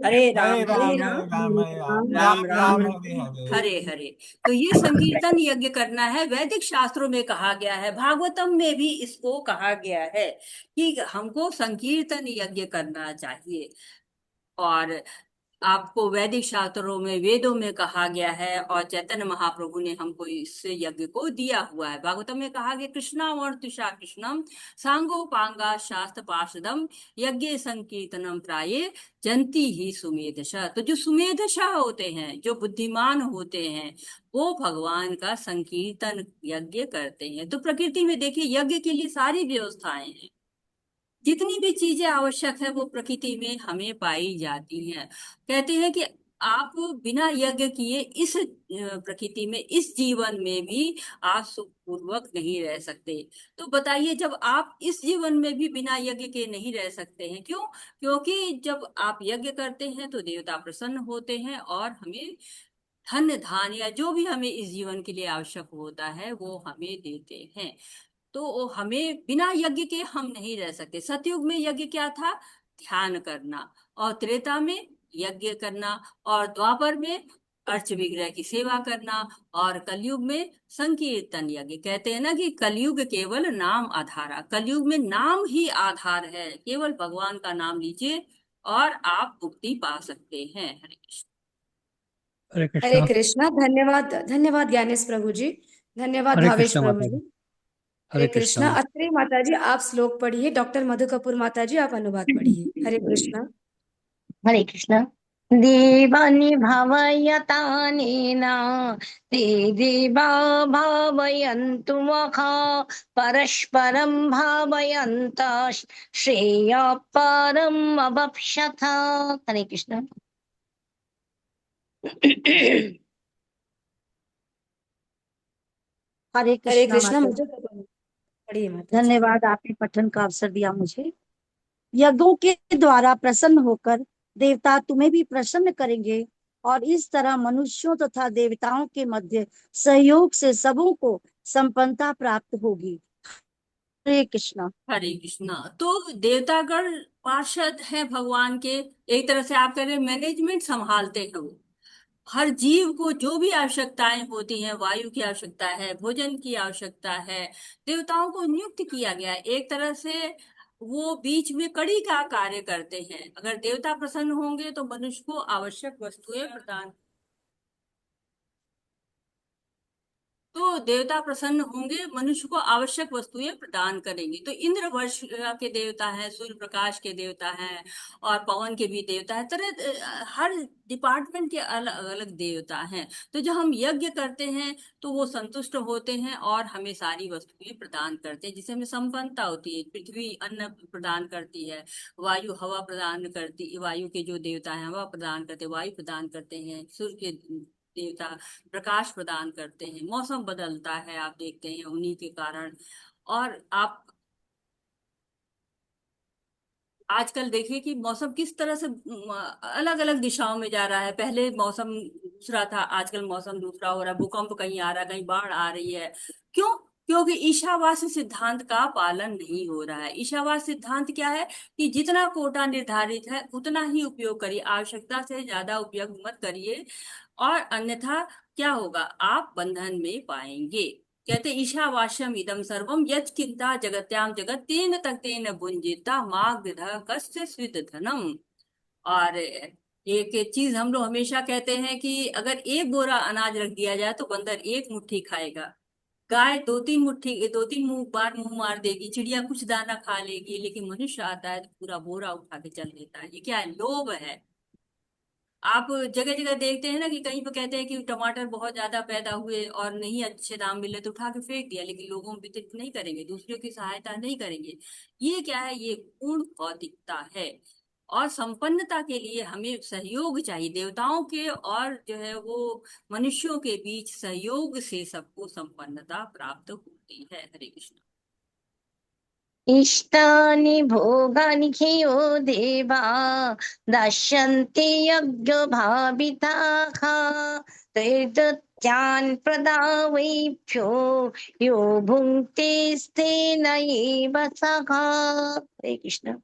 हरे हरे राम राम हरे हरे राम, राम हरे राम, राम राम राम राम हरे हरे। हरे हरे। तो ये संकीर्तन यज्ञ करना है। वैदिक शास्त्रों में कहा गया है, भागवतम में भी इसको कहा गया है कि हमको संकीर्तन यज्ञ करना चाहिए। और आपको वैदिक शास्त्रों में, वेदों में कहा गया है, और चैतन्य महाप्रभु ने हमको इस यज्ञ को दिया हुआ है। भागवतम में कहा गया कृष्णावर्तुषा कृष्णम सांगोपांगा शास्त्र पार्षदम यज्ञ संकीर्तनम प्राये जंती ही सुमेधशा। तो जो सुमेधशा होते हैं, जो बुद्धिमान होते हैं, वो भगवान का संकीर्तन यज्ञ करते हैं। तो प्रकृति में देखिए यज्ञ के लिए सारी व्यवस्थाएं हैं, जितनी भी चीजें आवश्यक है वो प्रकृति में हमें पाई जाती हैं। कहते हैं कि आप बिना यज्ञ किए इस प्रकृति में, इस जीवन में भी आप सुखपूर्वक नहीं रह सकते। तो बताइए, जब आप इस जीवन में भी बिना यज्ञ के नहीं रह सकते हैं, क्यों? क्योंकि जब आप यज्ञ करते हैं तो देवता प्रसन्न होते हैं और हमें धन धान या जो भी हमें इस जीवन के लिए आवश्यक होता है वो हमें देते हैं। तो हमें बिना यज्ञ के हम नहीं रह सकते। सतयुग में यज्ञ क्या था? ध्यान करना। और त्रेता में यज्ञ करना। और द्वापर में अर्च विग्रह की सेवा करना। और कलयुग में संकीर्तन यज्ञ। कहते हैं ना कि कलयुग केवल नाम आधारा, कलयुग में नाम ही आधार है। केवल भगवान का नाम लीजिए और आप मुक्ति पा सकते हैं। हरे कृष्ण। हरे हरे कृष्णा। कृष्णा। धन्यवाद, धन्यवाद ज्ञानेश प्रभु जी। धन्यवाद हरे भावेश कृष्णा प्रभु माता जी। जी। हरे हरे कृष्णा। कृष्णा। अत्रे माता जी आप श्लोक पढ़िए। डॉक्टर मधु कपूर माता जी आप अनुवाद पढ़िए। हरे कृष्णा। हरे कृष्ण। देवानि भावयतानेन ते देवा भावयन्तु मखा परस्परं भावयन्त श्रेयः परम् अभप्स्यथ। हरे कृष्ण। हरे हरे कृष्णा कृष्णा। माता जी। मधु कपूर पढ़िए माता जी। धन्यवाद, आपने पठन का अवसर दिया मुझे। यज्ञों के द्वारा प्रसन्न होकर देवता तुम्हें भी प्रसन्न करेंगे और इस तरह मनुष्यों तथा देवताओं के मध्य सहयोग से सबों को संपन्नता प्राप्त होगी। हरे कृष्णा। हरे कृष्णा। तो देवतागण पार्षद हैं भगवान के। एक तरह से आप कह रहे मैनेजमेंट संभालते हैं वो। हर जीव को जो भी आवश्यकताएं होती हैं, वायु की आवश्यकता है, भोजन की आवश्यकता है, देवताओं को नियुक्त किया गया है। एक तरह से वो बीच में कड़ी का कार्य करते हैं। अगर देवता प्रसन्न होंगे तो मनुष्य को आवश्यक वस्तुएं प्रदान, तो देवता प्रसन्न होंगे, मनुष्य को आवश्यक वस्तुएं प्रदान करेंगे। तो इंद्र वर्षा के देवता हैं, सूर्य प्रकाश के देवता हैं, और पवन के भी देवता है। हर डिपार्टमेंट के अलग अलग देवता हैं। तो जब हम यज्ञ करते हैं तो वो संतुष्ट होते हैं और हमें सारी वस्तुएं प्रदान करते हैं, जिससे हमें संपन्नता होती है। पृथ्वी अन्न प्रदान करती है, वायु हवा प्रदान करती, वायु के जो देवता हैं हवा प्रदान करते हैं, वायु प्रदान करते हैं, सूर्य के देवता प्रकाश प्रदान करते हैं। मौसम बदलता है, आप देखते हैं उन्हीं के कारण। और आप आजकल देखिए कि मौसम किस तरह से अलग अलग दिशाओं में जा रहा है। पहले मौसम दूसरा था, आजकल मौसम दूसरा हो रहा है। भूकंप कहीं आ रहा है, कहीं बाढ़ आ रही है। क्यों? क्योंकि ईशावास्य सिद्धांत का पालन नहीं हो रहा है। ईशावास्य सिद्धांत क्या है कि जितना कोटा निर्धारित है उतना ही उपयोग करिए, आवश्यकता से ज्यादा उपयोग मत करिए। और अन्यथा क्या होगा? आप बंधन में पाएंगे। कहते ईशावास्यम इदम सर्वम यत् किंता जगत्याम जगत तेन तक्तेन भुंजिता माग्ध कस्य स्वित धनम। और एक चीज हम लोग हमेशा कहते हैं कि अगर एक बोरा अनाज रख दिया जाए तो बंदर एक मुट्ठी खाएगा, गाय दो तीन मुंह बार मुंह मार देगी, चिड़िया कुछ दाना खा लेगी, लेकिन मनुष्य आता है तो पूरा बोरा उठा के चल लेता है। ये क्या है? लोभ है। आप जगह जगह देखते हैं ना कि कहीं पे कहते हैं कि टमाटर बहुत ज्यादा पैदा हुए और नहीं अच्छे दाम मिले तो उठा के फेंक दिया, लेकिन लोगों में वितरित नहीं करेंगे, दूसरों की सहायता नहीं करेंगे। ये क्या है? ये पूर्ण भौतिकता है। और संपन्नता के लिए हमें सहयोग चाहिए देवताओं के, और जो है वो मनुष्यों के बीच सहयोग से सबको संपन्नता प्राप्त होती है। हरे कृष्ण। इष्टानि भोगानि ह्यो देवा दास्यन्ति यज्ञभाविताः तैर्दत्यान् प्रदावैभ्यो यो भुङ्क्ते स्तेन एव सः। हरे कृष्ण।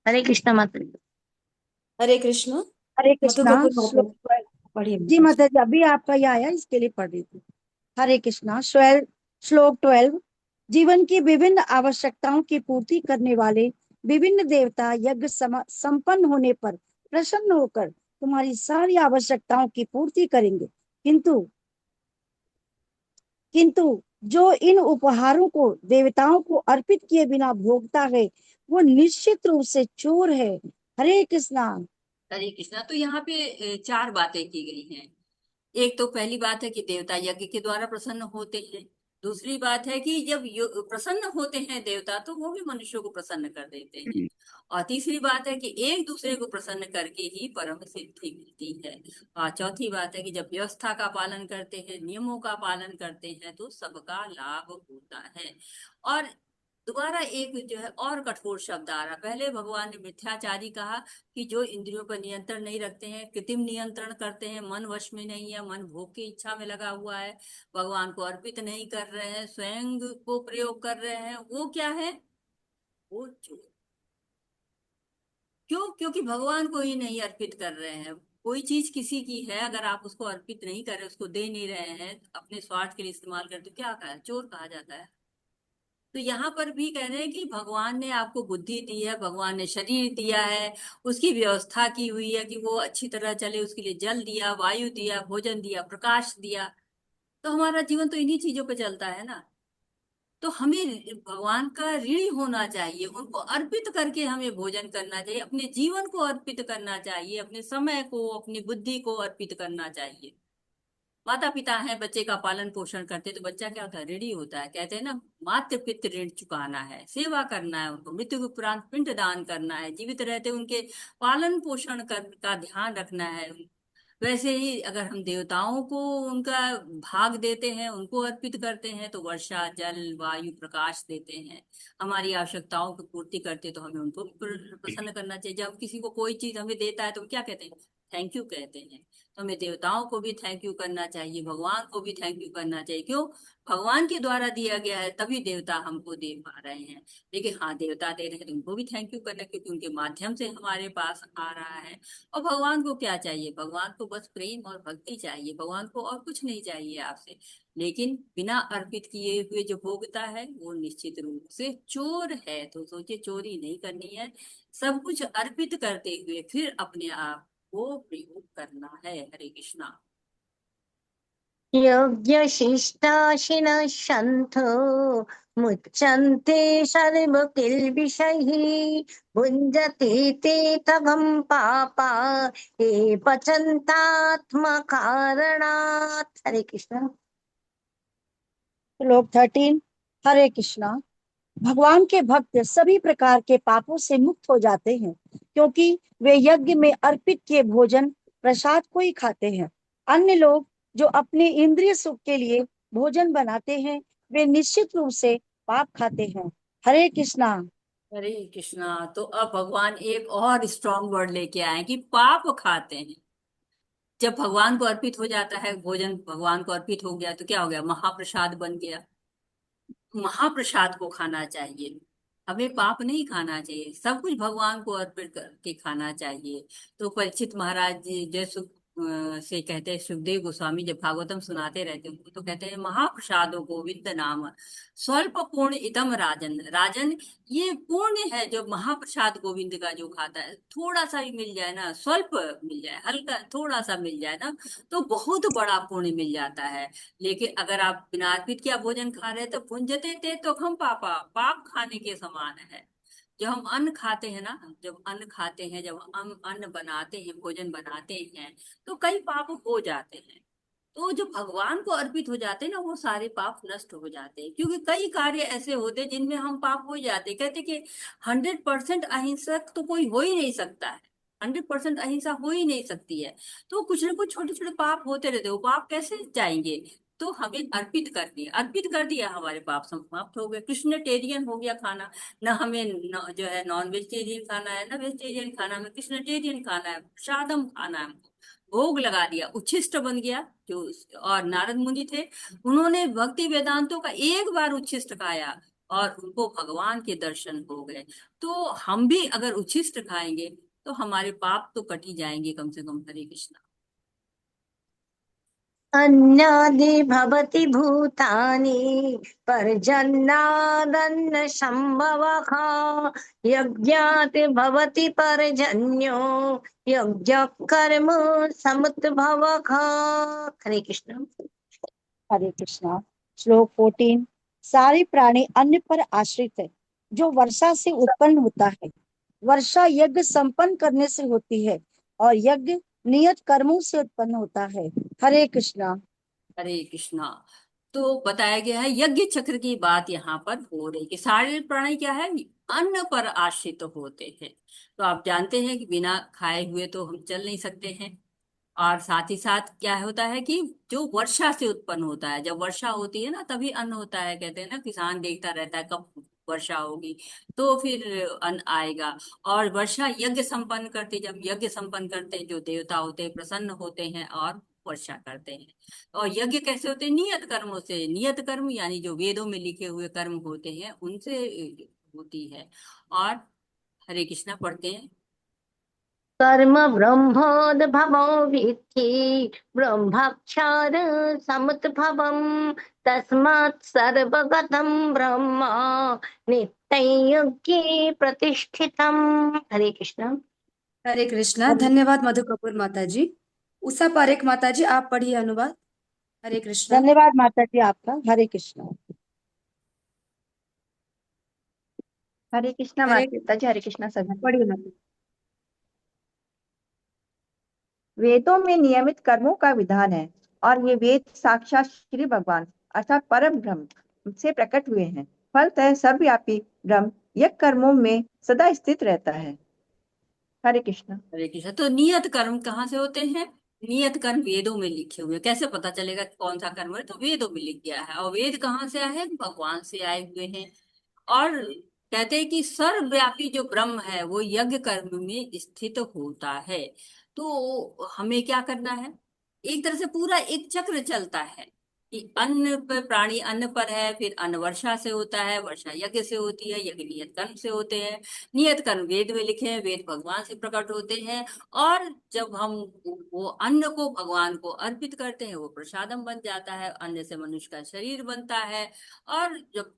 हरे कृष्ण माता जी। हरे कृष्णा। हरे मधु कृष्णा। कपूर माता श्लोक जी पढ़िए जी माता जी। माता जी, अभी आपका ये आया इसके लिए पढ़ रही थी। हरे कृष्णा। श्लोक 12। जीवन की विभिन्न आवश्यकताओं की पूर्ति करने वाले विभिन्न देवता यज्ञ संपन्न होने पर प्रसन्न होकर तुम्हारी सारी आवश्यकताओं की पूर्ति करेंगे, किंतु किंतु जो इन उपहारों को देवताओं को अर्पित किए बिना भोगता है वो निश्चित रूप से चोर है। हरे कृष्णा। हरे कृष्णा। तो यहाँ पे चार बातें की गई हैं। एक तो पहली बात है कि देवता यज्ञ के द्वारा प्रसन्न होते हैं। दूसरी बात है कि जब प्रसन्न होते हैं देवता तो वो भी मनुष्यों को प्रसन्न कर देते हैं। और तीसरी बात है कि एक दूसरे को प्रसन्न करके ही परम सिद्धि मिलती है। और चौथी बात है कि जब व्यवस्था का पालन करते हैं, नियमों का पालन करते हैं तो सबका लाभ होता है। और दोबारा एक जो है और कठोर शब्द आ रहा। पहले भगवान ने मिथ्याचारी कहा कि जो इंद्रियों पर नियंत्रण नहीं रखते हैं, कृत्रिम नियंत्रण करते हैं, मन वश में नहीं है, मन भोग की इच्छा में लगा हुआ है, भगवान को अर्पित नहीं कर रहे हैं, स्वयं को प्रयोग कर रहे हैं, वो क्या है? वो चोर। क्यों? क्योंकि भगवान को ही नहीं अर्पित कर रहे हैं। कोई चीज किसी की है, अगर आप उसको अर्पित नहीं कर रहे, उसको दे नहीं रहे हैं, अपने स्वार्थ के लिए इस्तेमाल करते, तो क्या कहा? चोर कहा जाता है। तो यहाँ पर भी कह रहे हैं कि भगवान ने आपको बुद्धि दी है, भगवान ने शरीर दिया है, उसकी व्यवस्था की हुई है कि वो अच्छी तरह चले, उसके लिए जल दिया, वायु दिया, भोजन दिया, प्रकाश दिया। तो हमारा जीवन तो इन्हीं चीजों पे चलता है ना। तो हमें भगवान का ऋणी होना चाहिए, उनको अर्पित करके हमें भोजन करना चाहिए, अपने जीवन को अर्पित करना चाहिए, अपने समय को, अपनी बुद्धि को अर्पित करना चाहिए। माता पिता हैं, बच्चे का पालन पोषण करते, तो बच्चा क्या होता है? ऋणी होता है। कहते हैं ना, मातृ पितृ ऋण चुकाना है, सेवा करना है उनको, मृत्यु के उपरांत पिंड दान करना है, जीवित रहते उनके पालन पोषण का ध्यान रखना है। वैसे ही अगर हम देवताओं को उनका भाग देते हैं, उनको अर्पित करते हैं, तो वर्षा, जल, वायु, प्रकाश देते हैं, हमारी आवश्यकताओं की पूर्ति करते हैं, तो हमें उनको प्रसन्न करना चाहिए। जब किसी को कोई चीज हमें देता है तो हम क्या कहते हैं? थैंक यू कहते हैं। तो हमें देवताओं को भी थैंक यू करना चाहिए, भगवान को भी थैंक यू करना चाहिए। क्यों? भगवान के द्वारा दिया गया है, तभी देवता हमको दे पा रहे हैं। लेकिन हाँ, देवता दे रहे हैं तो उनको भी थैंक यू करना, क्योंकि उनके माध्यम से हमारे पास आ रहा है। और भगवान को क्या चाहिए? भगवान को बस प्रेम और भक्ति चाहिए, भगवान को और कुछ नहीं चाहिए आपसे। लेकिन बिना अर्पित किए हुए जो भोगता है, वो निश्चित रूप से चोर है। तो सोचिए, चोरी नहीं करनी है, सब कुछ अर्पित करते हुए फिर अपने आप को प्रयोग करना है। हरे कृष्णा। यज्ञशिष्टाशिनः सन्तो मुच्यन्ते सर्वकिल्बिषैः भुञ्जते ते तवं पापा ये पचन्तात्मकारणात्। हरे कृष्ण। श्लोक 13। हरे कृष्णा। भगवान के भक्त सभी प्रकार के पापों से मुक्त हो जाते हैं, क्योंकि वे यज्ञ में अर्पित किए भोजन प्रसाद को ही खाते हैं। अन्य लोग जो अपने इंद्रिय सुख के लिए भोजन बनाते हैं, वे निश्चित रूप से पाप खाते हैं। हरे कृष्णा। हरे कृष्णा। तो अब भगवान एक और स्ट्रॉन्ग वर्ड लेके आए कि पाप खाते हैं। जब भगवान को अर्पित हो जाता है भोजन, भगवान को अर्पित हो गया, तो क्या हो गया? महाप्रसाद बन गया। महाप्रसाद को खाना चाहिए, हमें पाप नहीं खाना चाहिए, सब कुछ भगवान को अर्पित करके खाना चाहिए। तो परीक्षित महाराज जी जैसे से कहते हैं, सुखदेव गोस्वामी जब भागवतम सुनाते रहते हैं, तो कहते हैं, महाप्रसादो गोविंद नाम स्वल्प पूर्ण इदम राजन। राजन, ये पुण्य है जो महाप्रसाद गोविंद का जो खाता है, थोड़ा सा भी मिल जाए ना, स्वल्प मिल जाए, हल्का थोड़ा सा मिल जाए ना, तो बहुत बड़ा पुण्य मिल जाता है। लेकिन अगर आप बिना अर्पित किया भोजन खा रहे हैं, तो पुंजते ते तो हम पापा, पाप खाने के समान है। जब हम अन्न खाते हैं ना, जब अन्न खाते हैं, जब हम अन्न बनाते हैं, भोजन बनाते हैं, तो कई पाप हो जाते हैं। तो जो भगवान को अर्पित हो जाते हैं ना, वो सारे पाप नष्ट हो जाते हैं। क्योंकि कई कार्य ऐसे होते हैं जिनमें हम पाप हो जाते हैं। कहते कि 100% अहिंसक तो कोई हो ही नहीं सकता है, 100% अहिंसा हो ही नहीं सकती है। तो कुछ ना कुछ छोटे छोटे पाप होते रहते हैं, वो पाप कैसे जाएंगे? तो हमें अर्पित कर दिया, अर्पित कर दिया, हमारे पाप समाप्त हो गए, कृष्णटेरियन हो गया खाना। न हमें जो है नॉन वेजिटेरियन खाना है, न वेजिटेरियन खाना, हमें कृष्णटेरियन खाना है, प्रसादम खाना है हमको। भोग लगा दिया, उच्छिष्ट बन गया। जो और नारद मुनि थे, उन्होंने भक्ति वेदांतों का एक बार उच्छिष्ट खाया और उनको भगवान के दर्शन हो गए। तो हम भी अगर उच्छिष्ट खाएंगे तो हमारे पाप तो कट ही जाएंगे कम से कम। हरे कृष्णा। अन्नादि भवति भूतानि पर्जन्यादन्न संभवः यज्ञात् भवति पर्जन्यो यज्ञ कर्म समुद्भवः। हरे कृष्ण। हरे कृष्णा। श्लोक 14। सारे प्राणी अन्न पर आश्रित है, जो वर्षा से उत्पन्न होता है। वर्षा यज्ञ संपन्न करने से होती है, और यज्ञ नियत कर्मों से उत्पन्न होता है। हरे कृष्णा। हरे कृष्णा। तो बताया गया है, यज्ञ चक्र की बात यहाँ पर हो रही कि सारे प्राणी क्या है? अन्न पर आश्रित होते हैं। तो आप जानते हैं कि बिना खाए हुए तो हम चल नहीं सकते हैं। और साथ ही साथ क्या होता है कि जो वर्षा से उत्पन्न होता है, जब वर्षा होती है ना, तभी अन्न होता है। कहते हैं ना, किसान देखता रहता है कब वर्षा होगी, तो फिर अन्न आएगा। और वर्षा यज्ञ संपन्न करते, जब यज्ञ संपन्न करते जो देवता होते हैं प्रसन्न होते हैं और वर्षा करते हैं। और यज्ञ कैसे होते हैं? नियत कर्मों से। नियत कर्म यानी जो वेदों में लिखे हुए कर्म होते हैं उनसे होती है। और हरे कृष्णा पढ़ते हैं। कर्म ब्रह्मोद्भवो विद्धि ब्रह्माक्षर समुद्भवम् तस्मात् सर्वगतं ब्रह्म नित्यं यज्ञे प्रतिष्ठितम्। हरे कृष्ण। हरे कृष्णा। धन्यवाद मधु कपूर माता जी। उषा पारेख माता जी, आप पढ़िए अनुवाद। हरे कृष्णा। धन्यवाद माता जी आपका। हरे कृष्णा। हरे कृष्णा हरे माता जी। हरे कृष्णा सभी। पढ़िए माता। वेदों में नियमित कर्मों का विधान है और ये वेद साक्षात श्री भगवान अर्थात परम ब्रह्म से प्रकट हुए हैं। फलतः सर्वव्यापी ब्रह्म यज्ञ कर्मों में सदा स्थित रहता है। हरे कृष्ण। हरे कृष्ण। तो नियत कर्म कहाँ से होते हैं? नियत कर्म वेदों में लिखे हुए। कैसे पता चलेगा कौन सा कर्म है? तो वेदों में लिख गया है। और वेद कहाँ से आए हैं? भगवान से आए हुए हैं। और कहते हैं कि सर्वव्यापी जो ब्रह्म है वो यज्ञ कर्म में स्थित होता है। तो हमें क्या करना है? एक तरह से पूरा एक चक्र चलता है कि अन्न पर, प्राणी अन्न पर है, फिर अन्न वर्षा से होता है, वर्षा यज्ञ से होती है, यज्ञ नियत कर्म से होते हैं, नियत कर्म वेद में लिखे हैं, वेद भगवान से प्रकट होते हैं। और जब हम वो अन्न को भगवान को अर्पित करते हैं वो प्रसादम बन जाता है, अन्न से मनुष्य का शरीर बनता है। और जब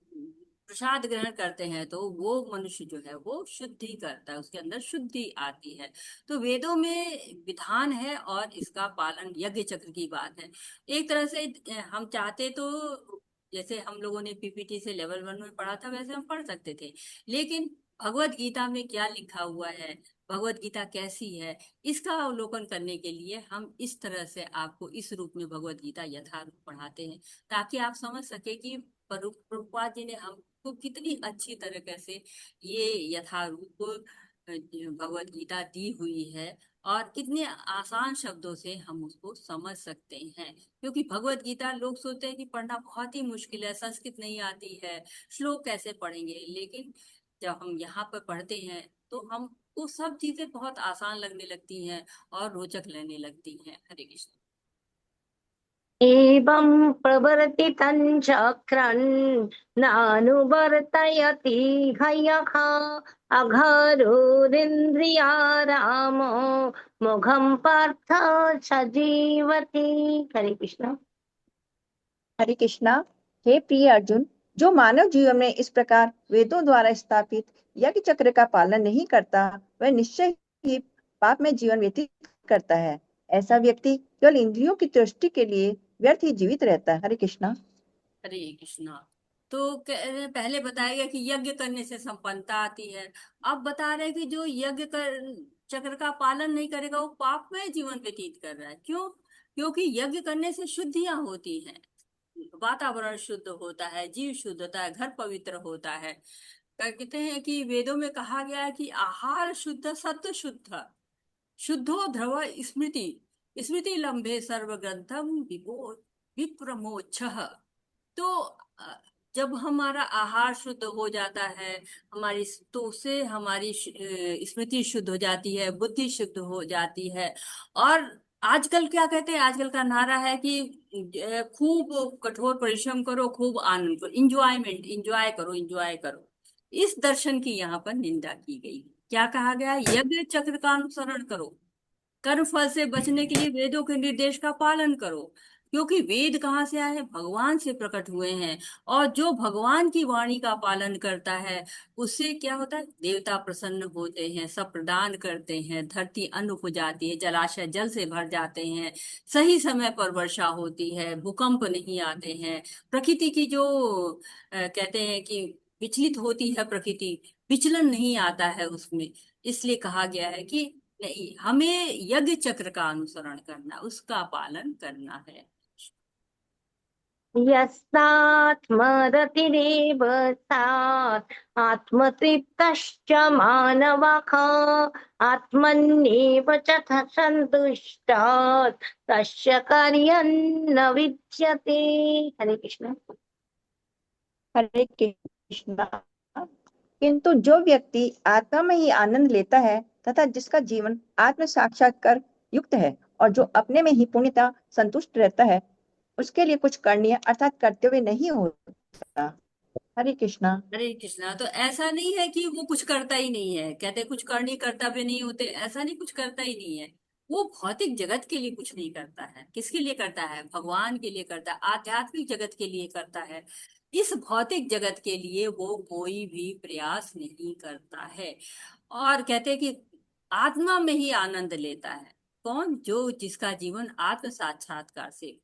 प्रसाद ग्रहण करते हैं तो वो मनुष्य जो है वो शुद्धि करता है, उसके अंदर शुद्धि आती है। तो वेदों में विधान है और इसका पालन यज्ञ चक्र की बात है। एक तरह से हम चाहते तो जैसे हम लोगों ने पीपीटी से लेवल 1 में पढ़ा था वैसे हम पढ़ सकते थे, लेकिन भगवत गीता में क्या लिखा हुआ है, भगवत गीता कैसी है, इसका अवलोकन करने के लिए हम इस तरह से आपको इस रूप में भगवत गीता यथारूप पढ़ाते हैं, ताकि आप समझ सके कि प्रभुपाद जी ने हमको कितनी अच्छी तरीके से ये यथारूप भगवत गीता दी हुई है और कितने आसान शब्दों से हम उसको समझ सकते हैं। क्योंकि भगवत गीता लोग सोचते हैं कि पढ़ना बहुत ही मुश्किल है, संस्कृत नहीं आती है, श्लोक कैसे पढ़ेंगे। लेकिन जब हम यहाँ पर पढ़ते हैं तो हम वो सब चीजें बहुत आसान लगने लगती हैं और रोचक लगने लगती हैं। हरे कृष्ण। एवं प्रवर्तितं चक्रं नानुवर्तयति हयः अघोरेन्द्रिया रामो मुखं पार्थ सजीवति। हरे कृष्ण। हरे कृष्णा। हे प्रिय अर्जुन, जो मानव जीवन में इस प्रकार वेदों द्वारा स्थापित यज्ञ चक्र का पालन नहीं करता वह निश्चय ही पाप में जीवन व्यतीत करता है। ऐसा व्यक्ति केवल इंद्रियों की तुष्टि के लिए व्यर्थ ही जीवित रहता है। हरे कृष्णा। हरे कृष्णा। तो पहले बताया गया कि यज्ञ करने से संपन्नता आती है। अब बता रहे हैं कि जो यज्ञ कर चक्र का पालन नहीं करेगा वो पाप में जीवन व्यतीत कर रहा है। क्यों? क्योंकि यज्ञ करने से शुद्धियां होती हैं, वातावरण शुद्ध होता है, जीव शुद्ध होता है, घर पवित्र होता है। कहते हैं कि वेदों में कहा गया है कि आहार शुद्ध सत्व शुद्ध, शुद्धो ध्रुव स्मृति, स्मृति लंबे सर्वग्रंथम विभो विप्रमोक्षः। तो जब हमारा आहार शुद्ध हो जाता है, हमारी तो उससे हमारी स्मृति शुद्ध हो जाती है, बुद्धि शुद्ध हो जाती है। और आजकल क्या कहते हैं, आजकल का नारा है कि खूब कठोर परिश्रम करो, खूब आनंद करो, इंजॉयमेंट, इंजॉय करो, इंजॉय करो। इस दर्शन की यहाँ पर निंदा की गई। क्या कहा गया? यज्ञ चक्र का अनुसरण करो, कर्म फल से बचने के लिए वेदों के निर्देश का पालन करो। क्योंकि वेद कहाँ से आए हैं? भगवान से प्रकट हुए हैं। और जो भगवान की वाणी का पालन करता है उससे क्या होता है? देवता प्रसन्न होते हैं, सब प्रदान करते हैं, धरती अन्न उपजाती है, जलाशय जल से भर जाते हैं, सही समय पर वर्षा होती है, भूकंप नहीं आते हैं, प्रकृति की जो कहते हैं कि विचलित होती है प्रकृति, विचलन नहीं आता है उसमें। इसलिए कहा गया है कि नहीं, हमें यज्ञ चक्र का अनुसरण करना, उसका पालन करना है। यस्तात्मरतिरेव सात् आत्मतृप्तश्च मानवः आत्मन्येव च सन्तुष्टात् तस्य कार्यं न विद्यते। हरे कृष्ण। हरे कृष्णा। किंतु जो व्यक्ति आत्मा में ही आनंद लेता है तथा जिसका जीवन आत्म साक्षात्कार युक्त है और जो अपने में ही पूर्णतः संतुष्ट रहता है, उसके लिए कुछ करणीय अर्थात कर्तव्य नहीं होता। हरे कृष्णा। हरे कृष्णा। तो ऐसा नहीं है कि वो कुछ करता ही नहीं है, कहते कुछ करनी कर्तव्य नहीं होते, ऐसा नहीं, कुछ करता ही नहीं है। वो भौतिक जगत के लिए कुछ नहीं करता है। किसके लिए करता है? भगवान के लिए करता है, आध्यात्मिक जगत के लिए करता है। इस भौतिक जगत के लिए वो कोई भी प्रयास नहीं करता है। और कहते हैं कि आत्मा में ही आनंद लेता है। कौन? जो जिसका जीवन आत्म साक्षात्कार से।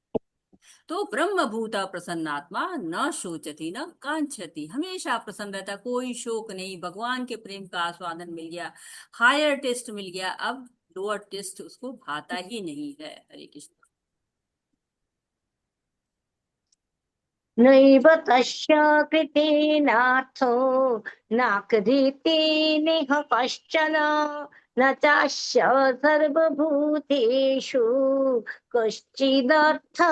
तो ब्रह्म भूता प्रसन्नात्मा न शोचती न कांक्षति, हमेशा प्रसन्न रहता, कोई शोक नहीं। भगवान के प्रेम का आस्वादन मिल गया, हायर टेस्ट मिल गया, अब लोअर टेस्ट उसको भाता ही नहीं है। हरे कृष्ण। नैव तस्य कृतेनार्थो नाकृति नेह कश्चन न चास्य सर्वभूतेषु कश्चिदर्थ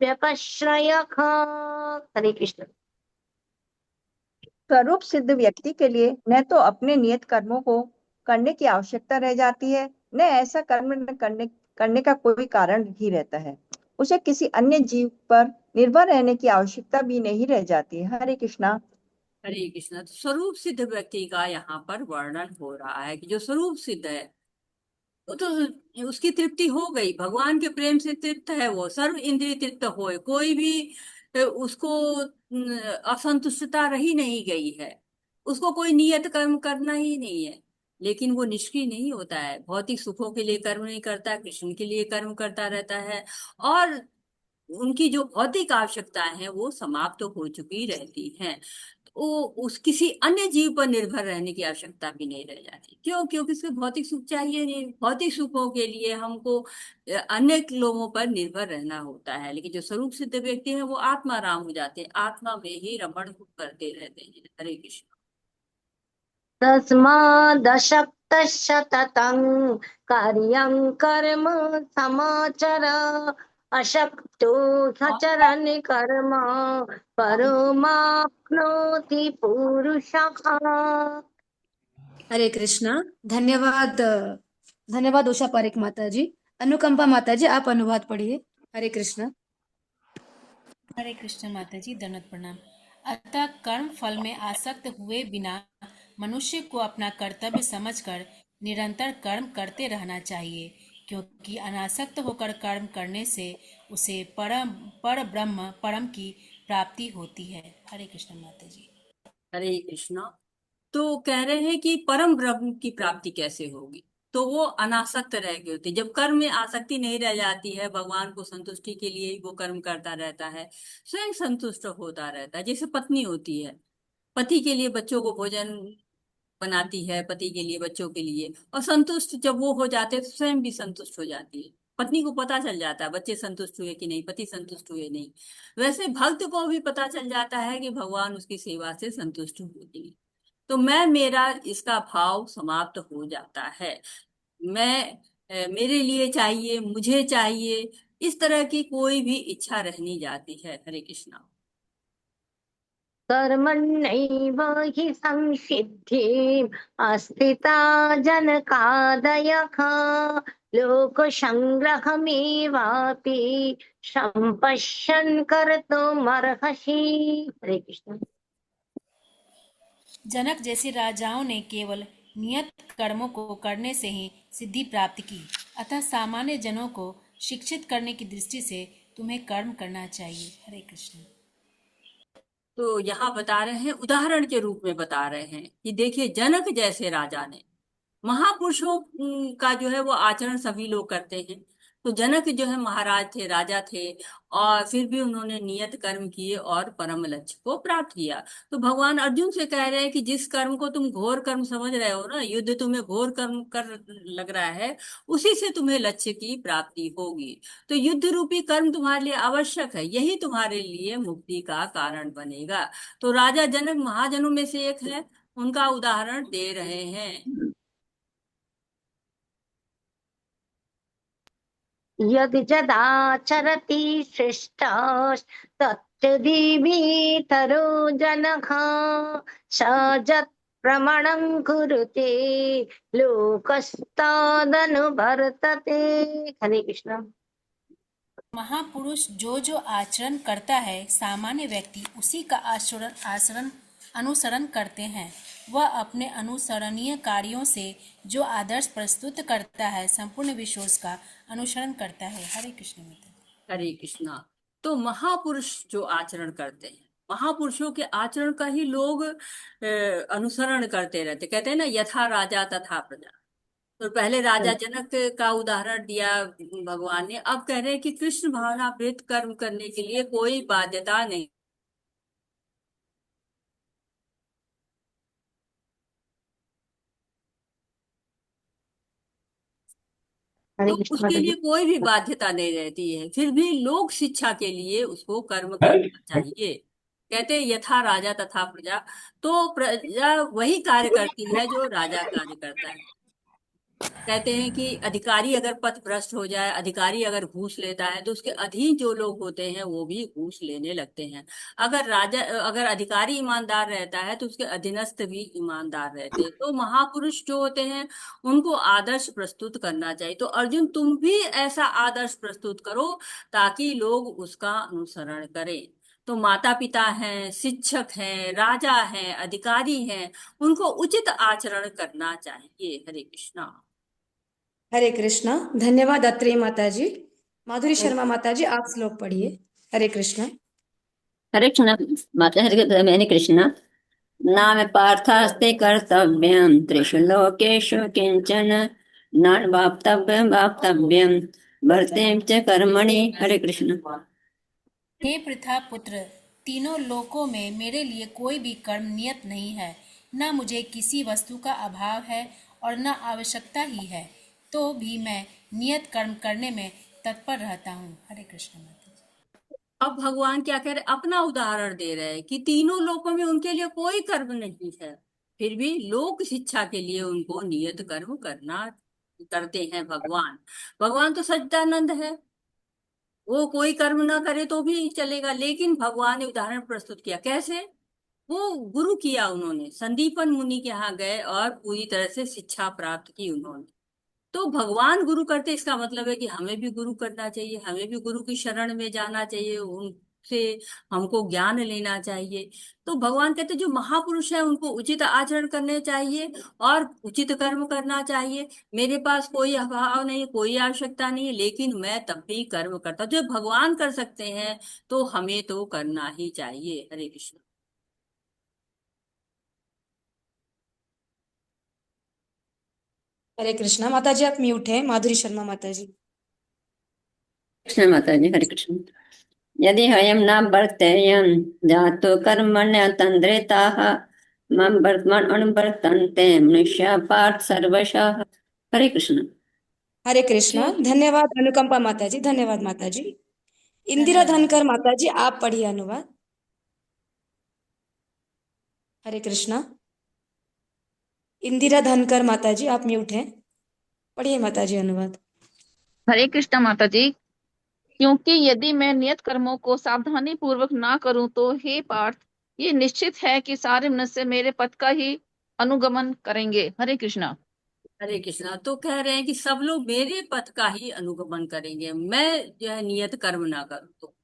व्यपश्रयः। हरे कृष्ण। स्वरूप सिद्ध व्यक्ति के लिए न तो अपने नियत कर्मों को करने की आवश्यकता रह जाती है, न ऐसा कर्म न करने का कोई कारण ही रहता है। उसे किसी अन्य जीव पर निर्भर रहने की आवश्यकता भी नहीं रह जाती है। हरे कृष्णा। हरे कृष्ण। तो स्वरूप सिद्ध व्यक्ति का यहाँ पर वर्णन हो रहा है कि जो स्वरूप सिद्ध है वो तो उसकी तृप्ति हो गई, भगवान के प्रेम से तृप्त है, वो सर्व इंद्रिय तृप्त होए, कोई भी उसको असंतुष्टता रही नहीं गई है, उसको कोई नियत कर्म करना ही नहीं है। लेकिन वो निष्क्रिय नहीं होता है, भौतिक सुखों के लिए कर्म नहीं करता, कृष्ण के लिए कर्म करता रहता है। और उनकी जो भौतिक आवश्यकताएं हैं वो समाप्त तो हो चुकी रहती हैं। तो उस किसी अन्य जीव पर निर्भर रहने की आवश्यकता भी नहीं रह जाती। क्यों? क्योंकि उसको भौतिक सुख चाहिए नहीं। भौतिक सुखों के लिए हमको अन्य लोगों पर निर्भर रहना होता है। लेकिन जो स्वरूप सिद्ध व्यक्ति है वो आत्माराम हो जाते हैं, आत्मा में ही रमण करते रहते हैं। हरे कृष्ण। तस्मादशक्तः सततं कार्यं कर्म समाचर अशक्तो सचरन् कर्म परमाप्नोति पुरुषः। हरे कृष्णा। धन्यवाद। धन्यवाद उषा पारेख माता जी। अनुकंपा माता जी, आप अनुवाद पढ़िए। हरे कृष्णा। हरे कृष्ण माता जी, दंडवत प्रणाम। अतः कर्म फल में आसक्त हुए बिना मनुष्य को अपना कर्तव्य समझकर निरंतर कर्म करते रहना चाहिए, क्योंकि अनासक्त होकर कर्म करने से उसे पर ब्रह्म परम की प्राप्ति होती है। हरे कृष्ण माता जी। हरे कृष्णा। तो कह रहे हैं कि परम ब्रह्म की प्राप्ति कैसे होगी? तो वो अनासक्त रह गए होते। जब कर्म में आसक्ति नहीं रह जाती है, भगवान को संतुष्टि के लिए ही वो कर्म करता रहता है, स्वयं संतुष्ट होता रहता है। जैसे पत्नी होती है, पति के लिए बच्चों को भोजन बनाती है, पति के लिए बच्चों के लिए, और संतुष्ट जब वो हो जाते हैं तो स्वयं भी संतुष्ट हो जाती है। पत्नी को पता चल जाता है बच्चे संतुष्ट हुए कि नहीं, पति संतुष्ट हुए नहीं। वैसे भक्त को भी पता चल जाता है कि भगवान उसकी सेवा से संतुष्ट होते हैं। तो मैं मेरा इसका भाव समाप्त हो जाता है। मैं मेरे लिए चाहिए, मुझे चाहिए, इस तरह की कोई भी इच्छा रह नहीं जाती है। हरे कृष्णा। कर्मण्यैव हि संसिद्धिम् अस्थिता जनकादयः लोकसंग्रहमेवापि सम्पश्यन् कर्तुमर्हसि। हरे कृष्ण। जनक जैसे राजाओं ने केवल नियत कर्मों को करने से ही सिद्धि प्राप्त की, अतः सामान्य जनों को शिक्षित करने की दृष्टि से तुम्हें कर्म करना चाहिए। हरे कृष्ण। तो यहाँ बता रहे हैं, उदाहरण के रूप में बता रहे हैं कि देखिए, जनक जैसे राजा ने, महापुरुषों का जो है वो आचरण सभी लोग करते हैं। तो जनक जो है महाराज थे, राजा थे, और फिर भी उन्होंने नियत कर्म किए और परम लक्ष्य को प्राप्त किया। तो भगवान अर्जुन से कह रहे हैं कि जिस कर्म को तुम घोर कर्म समझ रहे हो ना, युद्ध तुम्हें घोर कर्म कर लग रहा है, उसी से तुम्हें लक्ष्य की प्राप्ति होगी। तो युद्ध रूपी कर्म तुम्हारे लिए आवश्यक है, यही तुम्हारे लिए मुक्ति का कारण बनेगा। तो राजा जनक महाजनों में से एक है, उनका उदाहरण दे रहे हैं। यदि जदाचरति शिष्टस्तत्तदीभितरो जनः स प्रमाणं कुरुते लोकस्तादनुवर्तते। हरे कृष्ण। महापुरुष जो जो आचरण करता है सामान्य व्यक्ति उसी का आचरण आचरण अनुसरण करते हैं। वह अपने अनुसरणीय कार्यों से जो आदर्श प्रस्तुत करता है संपूर्ण विश्व का अनुसरण करता है। हरे कृष्ण माता। हरे कृष्णा। तो महापुरुष जो आचरण करते हैं, महापुरुषों के आचरण का ही लोग अनुसरण करते रहते। कहते हैं ना, यथा राजा तथा प्रजा। तो पहले राजा जनक का उदाहरण दिया भगवान ने, अब कह रहे हैं कि कृष्ण भावनामृत कर्म करने के लिए कोई बाध्यता नहीं। हरे तो कृष्ण उसके माता लिए जी। कोई भी बाध्यता नहीं रहती है, फिर भी लोक शिक्षा के लिए उसको कर्म करना चाहिए। कहते हैं यथा राजा तथा प्रजा। तो प्रजा वही कार्य करती है जो राजा कार्य करता है। कहते हैं कि अधिकारी अगर पथ भ्रष्ट हो जाए, अधिकारी अगर घूस लेता है, तो उसके अधीन जो लोग होते हैं वो भी घूस लेने लगते हैं। अगर अधिकारी ईमानदार रहता है तो उसके अधीनस्थ भी ईमानदार रहते हैं। तो महापुरुष जो होते हैं उनको आदर्श प्रस्तुत करना चाहिए। तो अर्जुन, तुम भी ऐसा आदर्श प्रस्तुत करो ताकि लोग उसका अनुसरण करें। तो माता पिता हैं, शिक्षक हैं, राजा हैं, अधिकारी हैं, उनको उचित आचरण करना चाहिए। हरे कृष्णा। हरे कृष्णा। धन्यवाद अत्रेय माता जी। माधुरी शर्मा माता जी, आप श्लोक पढ़िए। हरे कृष्णा। हरे कृष्ण माता। हरे कृष्ण। नाम पार्थास्ते कर्तव्यं त्रिषु लोकेषु किंचन नान्वाप्तव्यं वाप्तव्यं भर्तें च कर्मणि। हरे कृष्ण। हे पृथा पुत्र, तीनों लोकों में मेरे लिए कोई भी कर्म नियत नहीं है। न मुझे किसी वस्तु का अभाव है और न आवश्यकता ही है, तो भी मैं नियत कर्म करने में तत्पर रहता हूँ। हरे कृष्ण माता जी। अब भगवान क्या कह रहे, अपना उदाहरण दे रहे हैं कि तीनों लोकों में उनके लिए कोई कर्म नहीं है, फिर भी लोक शिक्षा के लिए उनको नियत कर्म करना करते हैं भगवान। भगवान तो सच्चिदानंद है, वो कोई कर्म ना करे तो भी चलेगा, लेकिन भगवान ने उदाहरण प्रस्तुत किया। कैसे? वो गुरु किया, उन्होंने संदीपन मुनि के यहाँ गए और पूरी तरह से शिक्षा प्राप्त की उन्होंने। तो भगवान गुरु करते, इसका मतलब है कि हमें भी गुरु करना चाहिए, हमें भी गुरु की शरण में जाना चाहिए, उनसे हमको ज्ञान लेना चाहिए। तो भगवान कहते जो महापुरुष है उनको उचित आचरण करने चाहिए और उचित कर्म करना चाहिए। मेरे पास कोई अभाव नहीं, कोई आवश्यकता नहीं है, लेकिन मैं तब भी कर्म करता हूं। जो भगवान कर सकते हैं तो हमें तो करना ही चाहिए। हरे कृष्ण। हरे कृष्णा। माता जी, आप म्यूट है। माधुरी शर्मा माता जी। कृष्ण माता जी। हरे कृष्ण। यदि हयं न वर्तेयं जातो कर्मण्य तन्द्रिताः मम वर्तमान अनुवर्तन्ते मनुष्या पार्थ सर्वशः। हरे कृष्ण। हरे कृष्णा। जो धन्यवाद अनुकंपा माता जी। धन्यवाद माता जी। इंदिरा धन्यवाद। धनकर माता जी, आप पढ़िए अनुवाद। हरे कृष्णा। इंदिरा धनकर माता जी, आप म्यूट हैं। पढ़िए माता जी अनुवाद। हरे कृष्ण माता जी। क्योंकि यदि मैं नियत कर्मों को सावधानी पूर्वक ना करूं तो हे पार्थ, ये निश्चित है कि सारे मनुष्य मेरे पथ का ही अनुगमन करेंगे। हरे कृष्णा। हरे कृष्णा। तो कह रहे हैं कि सब लोग मेरे पथ का ही अनुगमन करेंगे, मैं जो है नियत कर्म ना करूं तो।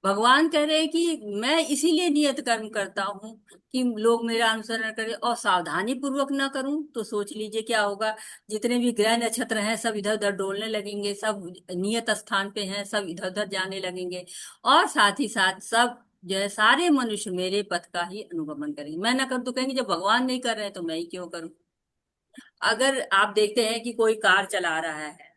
भगवान कह रहे हैं कि मैं इसीलिए नियत कर्म करता हूँ कि लोग मेरा अनुसरण करें, और सावधानी पूर्वक ना करूं तो सोच लीजिए क्या होगा। जितने भी ग्रह नक्षत्र हैं सब इधर उधर डोलने लगेंगे, सब नियत स्थान पे हैं, सब इधर उधर जाने लगेंगे, और साथ ही साथ सब जो है सारे मनुष्य मेरे पथ का ही अनुगमन करेंगे। मैं ना करूं तो कहेंगे जब भगवान नहीं कर रहे हैं तो मैं ही क्यों करूं। अगर आप देखते हैं कि कोई कार चला रहा है,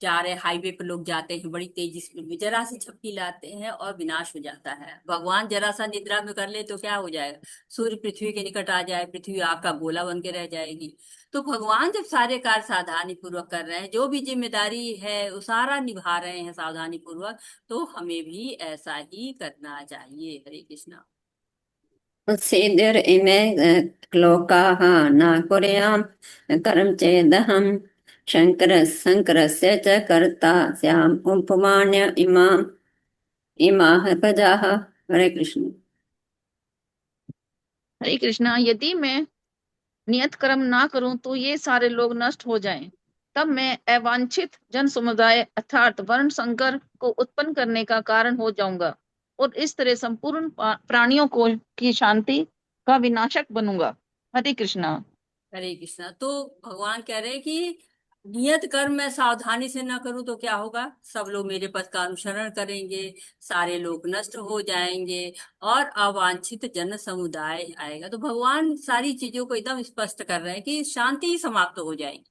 जा रहे हाईवे पे लोग जाते हैं बड़ी तेजी से, जरा सी झपकी लाते हैं और विनाश हो जाता है। भगवान जरा सा निद्रा में कर ले तो क्या हो जाएगा, सूर्य पृथ्वी के निकट आ जाए, पृथ्वी आग का गोला बन के रह जाएगी। तो भगवान जब सारे कार्य सावधानी पूर्वक कर रहे हैं, जो भी जिम्मेदारी है वो सारा निभा रहे हैं सावधानी पूर्वक, तो हमें भी ऐसा ही करना चाहिए। हरे कृष्णा। उत्सीदेर इमे श्लोकाः न कुर्याम् कर्म चेदहं शङ्करस्य च कर्ता स्याम् उपमान्य इमाः प्रजाः। हरे कृष्ण। हरे कृष्णा। यदि मैं नियत कर्म ना करूं तो ये सारे लोग नष्ट हो जाएं। तब मैं अवांछित जन समुदाय अर्थात वर्ण संकर को उत्पन्न करने का कारण हो जाऊंगा और इस तरह संपूर्ण प्राणियों को की शांति का विनाशक बनूंगा। हरे कृष्णा। हरे कृष्णा। तो भगवान कह रहे हैं कि नियत कर्म मैं सावधानी से ना करूं तो क्या होगा, सब लोग मेरे पथ का अनुसरण करेंगे, सारे लोग नष्ट हो जाएंगे और अवांछित जन समुदाय आएगा। तो भगवान सारी चीजों को एकदम स्पष्ट कर रहे हैं कि शांति ही समाप्त हो जाएगी।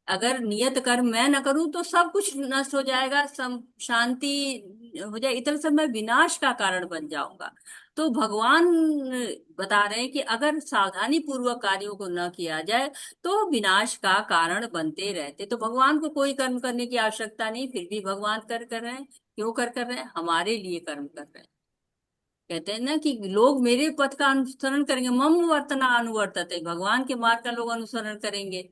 अगर नियत कर्म मैं न करूं तो सब कुछ नष्ट हो जाएगा, शांति हो जाए, इधर से मैं विनाश का कारण बन जाऊंगा। तो भगवान बता रहे हैं कि अगर सावधानी पूर्वक कार्यों को न किया जाए तो विनाश का कारण बनते रहते। तो भगवान को कोई कर्म करने की आवश्यकता नहीं, फिर भी भगवान कर रहे हैं। क्यों कर रहे हैं? हमारे लिए कर्म कर रहे हैं। कहते हैं ना कि लोग मेरे पथ का अनुसरण करेंगे, मम वर्तना अनुवर्तते, भगवान के मार्ग का लोग अनुसरण करेंगे।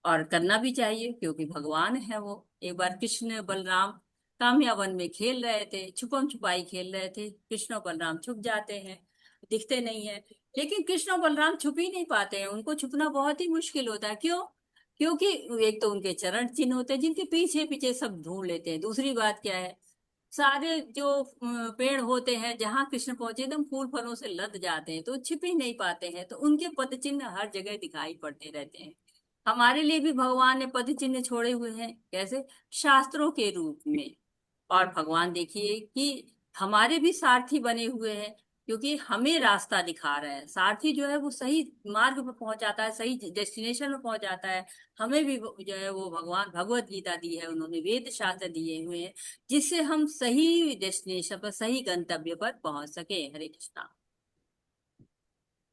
और करना भी चाहिए क्योंकि भगवान है वो। एक बार कृष्ण बलराम काम्या वन में खेल रहे थे, छुपम छुपाई खेल रहे थे। कृष्ण और बलराम छुप जाते हैं, दिखते नहीं है। लेकिन कृष्ण और बलराम छुप ही नहीं पाते हैं, उनको छुपना बहुत ही मुश्किल होता है। क्यों? क्योंकि एक तो उनके चरण चिन्ह होते हैं जिनके पीछे पीछे सब ढूंढ लेते हैं। दूसरी बात क्या है, सारे जो पेड़ होते हैं जहां कृष्ण पहुंचे एकदम फूल फलों से लद जाते हैं, तो छिप ही नहीं पाते हैं। तो उनके पद चिन्ह हर जगह दिखाई पड़ते रहते हैं। हमारे लिए भी भगवान ने पद चिन्ह छोड़े हुए हैं। कैसे? शास्त्रों के रूप में। और भगवान देखिए कि हमारे भी सारथी बने हुए हैं, क्योंकि हमें रास्ता दिखा रहे हैं। सारथी जो है वो सही मार्ग पर पहुंचाता है, सही डेस्टिनेशन में पहुंचाता है। हमें भी जो है वो भगवान भगवत गीता दी है, उन्होंने वेद शास्त्र दिए हुए हैं, जिससे हम सही डेस्टिनेशन पर, सही गंतव्य पर पहुंच सके। हरे कृष्णा।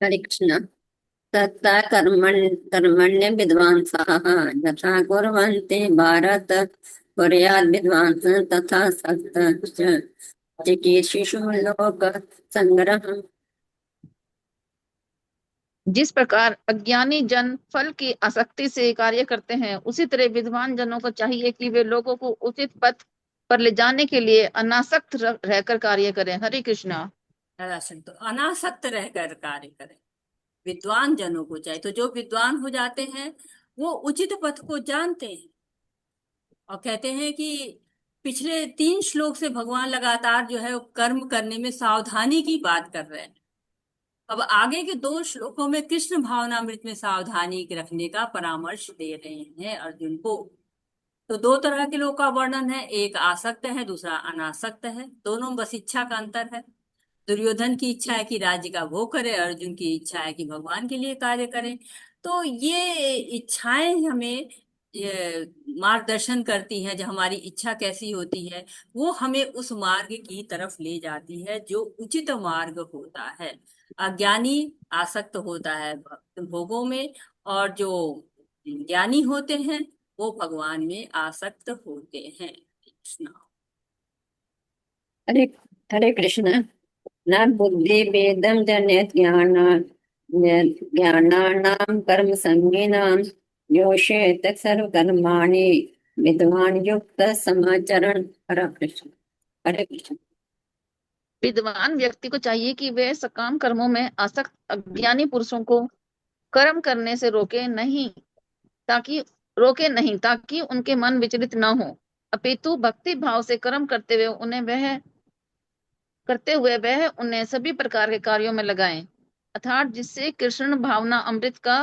हरे कृष्ण। तथा कर्मण्य विद्वांसाः यथा कुर्वन्ति भारत कुर्यात् विद्वांसः तथा सत्तश्च चिकीर्षुषु लोक संग्रहम्। जिस प्रकार अज्ञानी जन फल की आसक्ति से कार्य करते हैं, उसी तरह विद्वान जनों को चाहिए कि वे लोगों को उचित पथ पर ले जाने के लिए अनासक्त रहकर कार्य करें। हरे कृष्णा। तो अनासक्त रहकर कार्य करें, विद्वान जनों को चाहिए। तो जो विद्वान हो जाते हैं वो उचित पथ को जानते हैं। और कहते हैं कि पिछले 3 श्लोक से भगवान लगातार जो है वो कर्म करने में सावधानी की बात कर रहे हैं। अब आगे के 2 श्लोकों में कृष्ण भावनामृत में सावधानी रखने का परामर्श दे रहे हैं अर्जुन को। तो 2 तरह के लोगों का वर्णन है, एक आसक्त है, दूसरा अनासक्त है। दोनों बस इच्छा का अंतर है। दुर्योधन की इच्छा है कि राज्य का भोग करे, अर्जुन की इच्छा है कि भगवान के लिए कार्य करें। तो ये इच्छाएं हमें मार्गदर्शन करती हैं। जब हमारी इच्छा कैसी होती है वो हमें उस मार्ग की तरफ ले जाती है जो उचित मार्ग होता है। अज्ञानी आसक्त होता है भोगों में, और जो ज्ञानी होते हैं वो भगवान में आसक्त होते हैं। कृष्ण। हरे हरे कृष्ण। न बुद्धि भेदम जनित ज्ञानानां कर्म संगीनां योषयेत सर्व कर्माणि विद्वान युक्त समाचरण। हरे कृष्ण। हरे कृष्ण। विद्वान व्यक्ति को चाहिए कि वे सकाम कर्मों में आसक्त अज्ञानी पुरुषों को कर्म करने से रोके नहीं, ताकि उनके मन विचलित न हो, अपितु भक्ति भाव से कर्म करते हुए वह उन्हें सभी प्रकार के कार्यों में लगाएं, अर्थात जिससे कृष्ण भावना अमृत का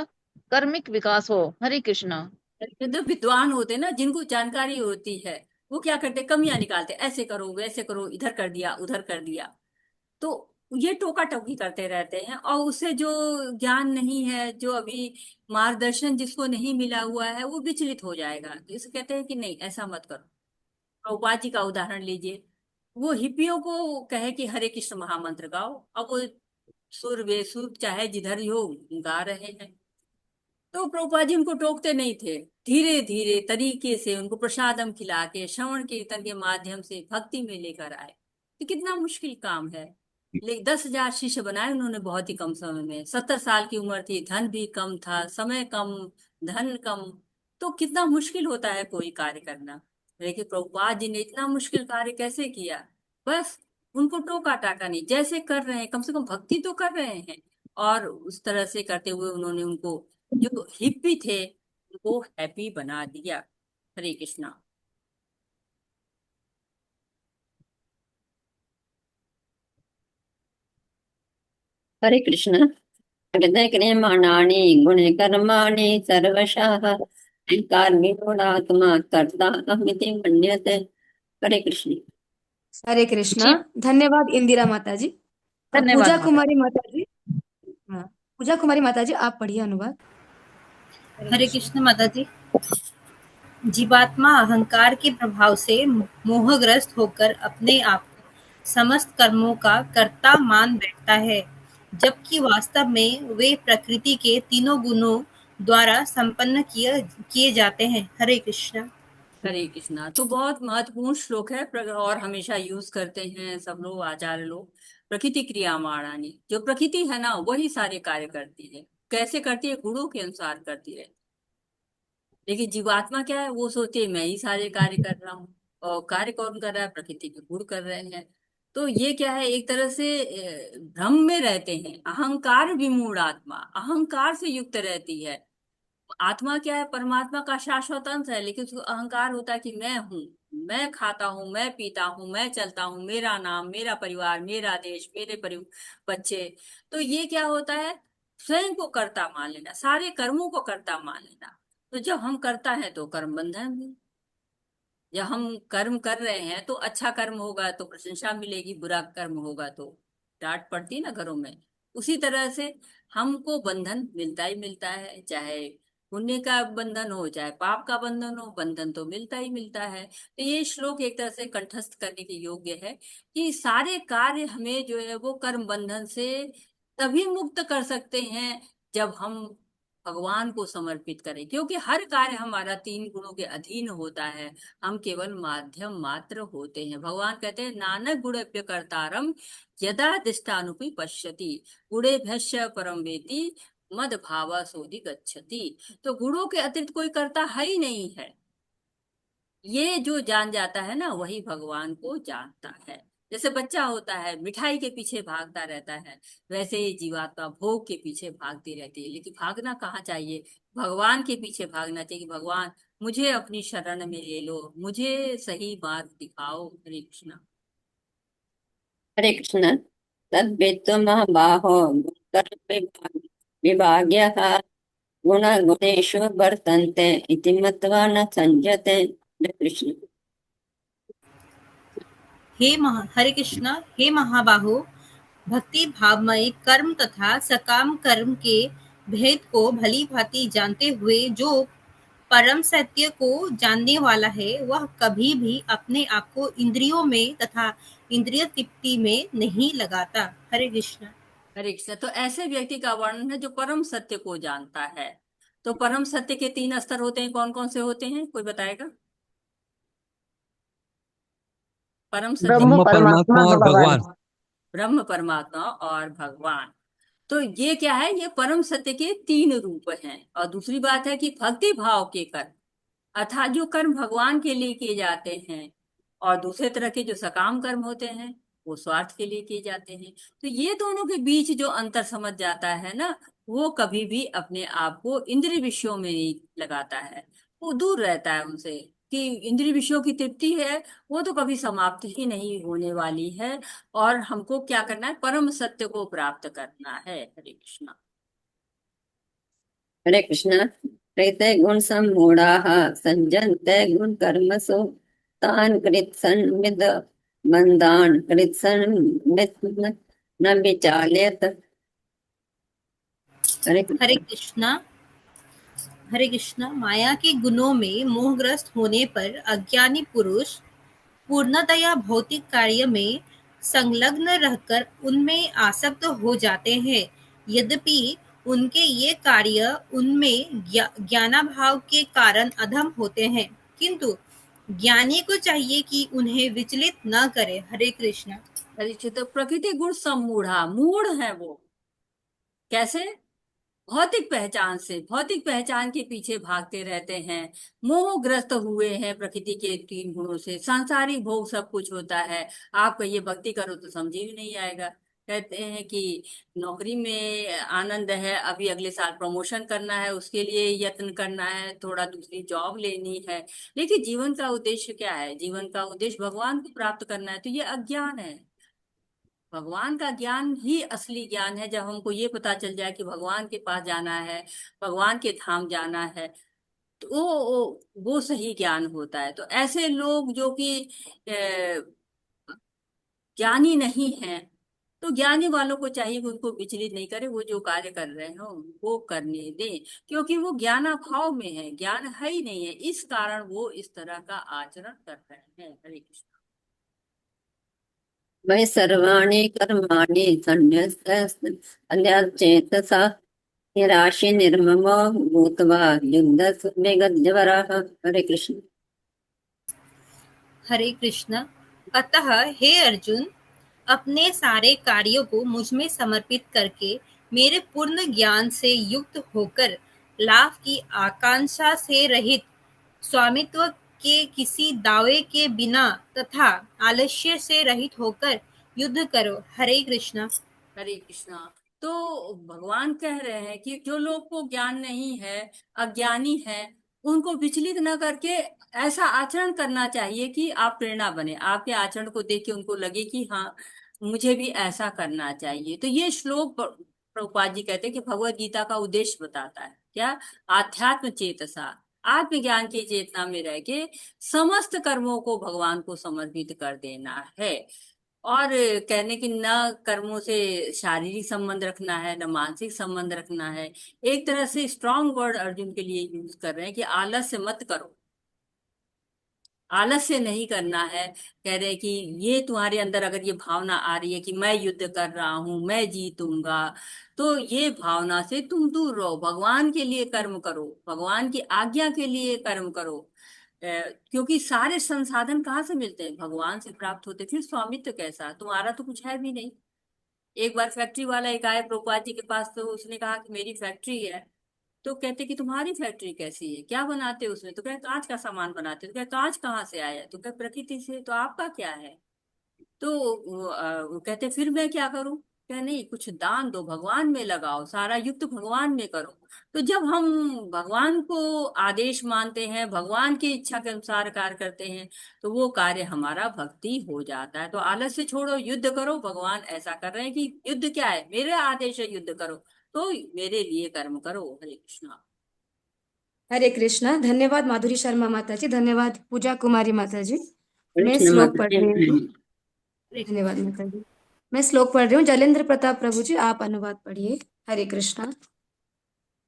कर्मिक विकास हो। हरे कृष्णा। जो विद्वान होते हैं ना, जिनको जानकारी होती है, वो क्या करते, कमियां निकालते, ऐसे करो वैसे करो, इधर कर दिया उधर कर दिया। तो ये टोका टोकी करते रहते हैं। और उससे जो ज्ञान नहीं है, जो अभी मार्गदर्शन जिसको नहीं मिला हुआ है, वो विचलित हो जाएगा। तो इसे कहते हैं कि नहीं ऐसा मत करो। प्रभुपाद जी का उदाहरण लीजिए, वो हिप्पियों को कहे कि हरे कृष्ण महामंत्र गाओ, अब वो सुर बेसुर चाहे जिधर ही हो गा रहे हैं। तो प्रभुपाद जी उनको टोकते नहीं थे, धीरे धीरे तरीके से उनको प्रसादम खिला के श्रवण कीर्तन के माध्यम से भक्ति में लेकर आए। तो कितना मुश्किल काम है। 10,000 शिष्य बनाए उन्होंने बहुत ही कम समय में। 70 साल की उम्र थी, धन भी कम था, समय कम, धन कम। तो कितना मुश्किल होता है कोई कार्य करना। लेकिन प्रभुपाद जी ने इतना मुश्किल कार्य कैसे किया? बस उनको टोका टाका नहीं, जैसे कर रहे हैं, कम से कम भक्ति तो कर रहे हैं। और उस तरह से करते हुए उन्होंने उनको जो हिप्पी थे उनको हैप्पी बना दिया। हरे कृष्णा। हरे कृष्ण। हृदय क्रियमाणानि गुणे कर्माणि सर्वशः कार्मिकोडात्मा कर्ता अहमिति मन्यते। हरे कृष्ण। हरे कृष्णा। जी धन्यवाद इंदिरा माता जी। धन्यवाद पूजा माता कुमारी माता जी। हाँ, पूजा कुमारी माता जी आप पढ़िए अनुवाद। हरे कृष्ण माता जी। जीवात्मा अहंकार के प्रभाव से मोहग्रस्त होकर अपने आप को समस्त कर्मों का कर्ता मान बैठता है, जबकि वास्तव में वे प्रकृति के तीनों गुणों द्वारा संपन्न किए किए जाते हैं। हरे कृष्ण। हरे कृष्णा। तो बहुत महत्वपूर्ण श्लोक है और हमेशा यूज करते हैं सब लोग, आचार्य लोग। प्रकृति क्रियामाणानि, जो प्रकृति है ना वही सारे कार्य करती है। कैसे करती है? गुणों के अनुसार करती है। लेकिन जीवात्मा क्या है, वो सोचती है मैं ही सारे कार्य कर रहा हूँ। और कार्य कौन कर रहा है? प्रकृति के गुण कर रहे हैं। तो ये क्या है, एक तरह से भ्रम में रहते हैं। अहंकार विमूढ़ आत्मा अहंकार से युक्त रहती है। आत्मा क्या है? परमात्मा का शाश्वत अंश है, लेकिन उसको अहंकार होता है कि मैं हूँ, मैं खाता हूँ, मैं पीता हूँ, मैं चलता हूँ, मेरा नाम, मेरा परिवार, मेरा देश, मेरे बच्चे। तो ये क्या होता है? स्वयं को कर्ता मान लेना, सारे कर्मों को कर्ता मान लेना। तो जब हम करता है तो कर्म बंधन है। जब हम कर्म कर रहे हैं तो अच्छा कर्म होगा तो प्रशंसा मिलेगी, बुरा कर्म होगा तो डांट पड़ती है ना घरों में। उसी तरह से हमको बंधन मिलता ही मिलता है, चाहे पुण्य का बंधन हो चाहे पाप का बंधन हो, बंधन तो मिलता ही मिलता है। तो ये श्लोक एक तरह से कंठस्थ करने के योग्य है कि सारे कार्य हमें जो है वो कर्म बंधन से तभी मुक्त कर सकते हैं जब हम भगवान को समर्पित करें, क्योंकि हर कार्य हमारा तीन गुणों के अधीन होता है। हम केवल माध्यम मात्र होते हैं। भगवान कहते हैं नानक गुणभ्य कर्तारम यदा दिष्टानुपि पश्यति गुणेभ्यश्च परम वेति मद भावा सोधि गच्छति। तो गुणों के अतिरिक्त कोई करता है ही नहीं है। ये जो जान जाता है ना वही भगवान को जानता है। जैसे बच्चा होता है मिठाई के पीछे भागता रहता है, वैसे ही जीवात्मा भोग के पीछे भागती रहती है। लेकिन भागना कहाँ चाहिए? भगवान के पीछे भागना चाहिए कि भगवान मुझे अपनी शरण में ले लो, मुझे सही मार्ग दिखाओ। हरे कृष्णा। हरे कृष्ण। तद्वित्तु महाबाहो विभाग्यः गुणगुणेषु वर्तन्ते इति मत्वा न संजते। हरे कृष्ण। हरे कृष्ण। हे महाबाहो, भक्ति भावमय कर्म तथा सकाम कर्म के भेद को भली भांति जानते हुए जो परम सत्य को जानने वाला है, वह कभी भी अपने आप को इंद्रियों में तथा इंद्रिय तृप्ति में नहीं लगाता। हरे कृष्ण। हरे कृष्ण। तो ऐसे व्यक्ति का वर्णन है जो परम सत्य को जानता है। तो परम सत्य के तीन स्तर होते हैं, कौन कौन से होते हैं? कोई बताएगा? परम सत्य ब्रह्म के परमात्मा और भगवान। ब्रह्म, परमात्मा और भगवान। तो ये क्या है? ये परम सत्य के तीन रूप हैं। और दूसरी बात है कि भक्ति भाव के कर्म, अर्थात जो कर्म भगवान के लिए किए जाते हैं, और दूसरे तरह के जो सकाम कर्म होते हैं वो स्वार्थ के लिए किए जाते हैं। तो ये दोनों के बीच जो अंतर समझ जाता है ना, वो कभी भी अपने आप को इंद्रिय विषयों में नहीं लगाता है। वो दूर रहता है उनसे कि इंद्रिय विषयों की तृप्ति है वो तो कभी समाप्त ही नहीं होने वाली है। और हमको क्या करना है? परम सत्य को प्राप्त करना है। हरे कृष्णा। हरे कृष्ण। प्रीते गुण सम्मूढ़ाः सज्जन्ते गुण कर्मसु तान् कृत्स्नविद बन्धान् कृत्स्नविद न विचाल्येत। हरे हरे कृष्ण। कृष्णा। हरे कृष्णा। माया के गुणों में मोहग्रस्त होने पर अज्ञानी पुरुष पूर्णतया भौतिक कार्य में संलग्न रहकर उनमें आसक्त हो जाते हैं। यद्यपि उनके ये कार्य उनमें ज्ञानाभाव के कारण अधम होते हैं, किंतु ज्ञानी को चाहिए कि उन्हें विचलित न करे। हरे कृष्ण। हरे कृष्ण। तो प्रकृति गुण सम्मूढ़ा, मूढ़ है वो। कैसे? भौतिक पहचान से, भौतिक पहचान के पीछे भागते रहते हैं, मोहग्रस्त हुए हैं प्रकृति के तीन गुणों से। सांसारिक भोग सब कुछ होता है। आप कहिए भक्ति करो तो समझ ही नहीं आएगा। कहते हैं कि नौकरी में आनंद है, अभी अगले साल प्रमोशन करना है, उसके लिए यत्न करना है, थोड़ा दूसरी जॉब लेनी है। लेकिन जीवन का उद्देश्य क्या है? जीवन का उद्देश्य भगवान को प्राप्त करना है, तो ये अज्ञान है। भगवान का ज्ञान ही असली ज्ञान है। जब हमको ये पता चल जाए कि भगवान के पास जाना है, भगवान के धाम जाना है, तो वो सही ज्ञान होता है। तो ऐसे लोग जो कि ज्ञानी नहीं हैं, तो ज्ञानी वालों को चाहिए कि उनको विचलित नहीं करे, वो जो कार्य कर रहे हो वो करने दें, क्योंकि वो ज्ञानाभाव में है, ज्ञान है ही नहीं है, इस कारण वो इस तरह का आचरण कर रहे हैं। हरे कृष्ण। वै सर्वाणि कर्माणि अन्यचेतसा निराशि निर्ममो भूत्वा युद्धस्मे गद्यवरः। हरे कृष्ण। हरे कृष्ण। अतः हे अर्जुन, अपने सारे कार्यों को मुझ में समर्पित करके मेरे पूर्ण ज्ञान से युक्त होकर लाभ की आकांक्षा से रहित, स्वामित्व के किसी दावे के बिना तथा आलस्य से रहित होकर युद्ध करो। हरे कृष्ण। हरे कृष्णा। तो भगवान कह रहे हैं कि जो लोग को ज्ञान नहीं है, अज्ञानी है, उनको विचलित न करके ऐसा आचरण करना चाहिए कि आप प्रेरणा बने, आपके आचरण को देख के उनको लगे कि हाँ, मुझे भी ऐसा करना चाहिए। तो ये श्लोक प्रभुपाद जी कहते हैं कि भगवत गीता का उद्देश्य बताता है क्या? आध्यात्म चेतसा, आत्मज्ञान की चेतना में रह के समस्त कर्मों को भगवान को समर्पित कर देना है। और कहने की न कर्मों से शारीरिक संबंध रखना है, न मानसिक संबंध रखना है। एक तरह से स्ट्रांग वर्ड अर्जुन के लिए यूज कर रहे हैं कि आलस्य मत करो, आलस्य नहीं करना है। कह रहे हैं कि ये तुम्हारे अंदर अगर ये भावना आ रही है कि मैं युद्ध कर रहा हूं, मैं जीतूंगा, तो ये भावना से तुम दूर रहो, भगवान के लिए कर्म करो, भगवान की आज्ञा के लिए कर्म करो। क्योंकि सारे संसाधन कहाँ से मिलते हैं? भगवान से प्राप्त होते। फिर स्वामित्व कैसा? तुम्हारा तो कुछ है भी नहीं। एक बार फैक्ट्री वाला एक आया प्रभुपाद जी के पास, तो उसने कहा कि मेरी फैक्ट्री है। तो कहते कि तुम्हारी फैक्ट्री कैसी है, क्या बनाते हो उसमें? तो कहे कांच का सामान बनाते। तो कहे कांच कहाँ से आया? तो कहे प्रकृति से। तो आपका क्या है? तो वो कहते फिर मैं क्या करूं? कहे नहीं, कुछ दान दो, भगवान में लगाओ, सारा युक्त भगवान में करो। तो जब हम भगवान को आदेश मानते हैं, भगवान की इच्छा के अनुसार कार्य करते हैं, तो वो कार्य हमारा भक्ति हो जाता है। तो आलस्य छोड़ो, युद्ध करो। भगवान ऐसा कर रहे हैं कि युद्ध क्या है? मेरे आदेश है, युद्ध करो, तो मेरे लिए कर्म करो। हरे कृष्णा। हरे कृष्णा। धन्यवाद माधुरी शर्मा माता जी, धन्यवाद पूजा कुमारी माता जी। मैं कृष्ण श्लोक माता पढ़ रही हूँ। जी। धन्यवाद माता जी। मैं श्लोक पढ़ रही हूँ। जलेंद्र प्रताप प्रभु जी, आप अनुवाद पढ़िए। हरे कृष्णा।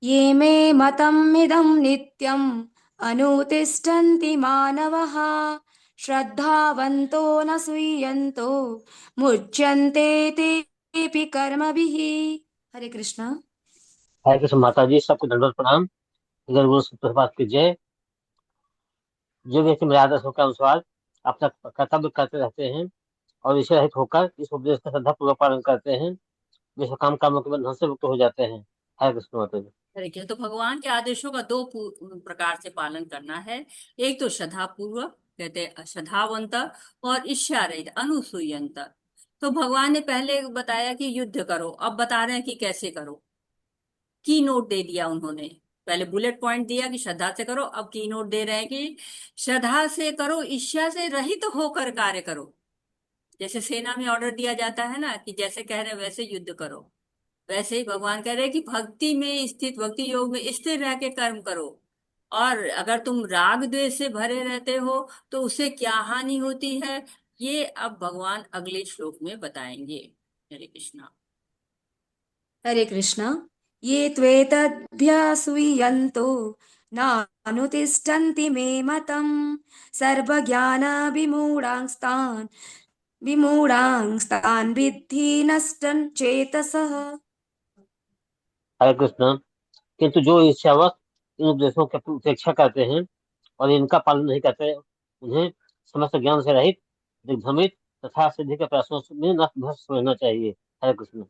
ये मे मतमिदं नित्यम् अनुतिष्ठन्ति मानवः श्रद्धावन्तो न सूयन्तो मुच्यन्ते तेऽपि कर्मभिः। हरे कृष्णा। हरे कृष्ण माता जी, सबको दंडवत प्रणाम। इधर गुरु सुप्रभात की जय। जो व्यक्ति मेरे आदर्श के अनुसार अपना कर्तव्य करते रहते हैं और विषय रहित होकर इस उपदेश का श्रद्धापूर्वक पालन करते हैं, वे काम कामों के बंधन से मुक्त हो जाते हैं। हरे कृष्ण माता जी। हरे कृष्ण। तो भगवान के आदेशों का दो प्रकार से पालन करना है। एक तो श्रद्धा पूर्वक, कहते हैं श्रद्धावंत, और इच्छा रहित, अनुसूयंत। तो भगवान ने पहले बताया कि युद्ध करो, अब बता रहे हैं कि कैसे करो। की नोट दे दिया उन्होंने। पहले बुलेट पॉइंट दिया कि श्रद्धा से करो, अब की नोट दे रहे हैं कि श्रद्धा से करो, इच्छा से रहित होकर कार्य करो। जैसे सेना में ऑर्डर दिया जाता है ना कि जैसे कह रहे हैं वैसे युद्ध करो, वैसे ही भगवान कह रहे हैं कि भक्ति में स्थित, भक्ति योग में स्थिर रह के कर्म करो। और अगर तुम राग द्वेष से भरे रहते हो तो उससे क्या हानि होती है, ये अब भगवान अगले श्लोक में बताएंगे। हरे कृष्णा। हरे कृष्णा। ये त्वेतद्भ्यासूयन्तो नानुतिष्ठन्ति मे मतम् सर्वज्ञानविमूढांस्तान् विद्धि नष्टं चेतसः। हरे कृष्ण। किंतु जो इच्छावश इन उपदेशों की उपेक्षा करते हैं और इनका पालन नहीं करते, उन्हें समस्त ज्ञान से रहित, दिग्भ्रमित तथा सिद्धि के प्रश्नों में न भ्रष्ट समझना चाहिए। हरे कृष्ण।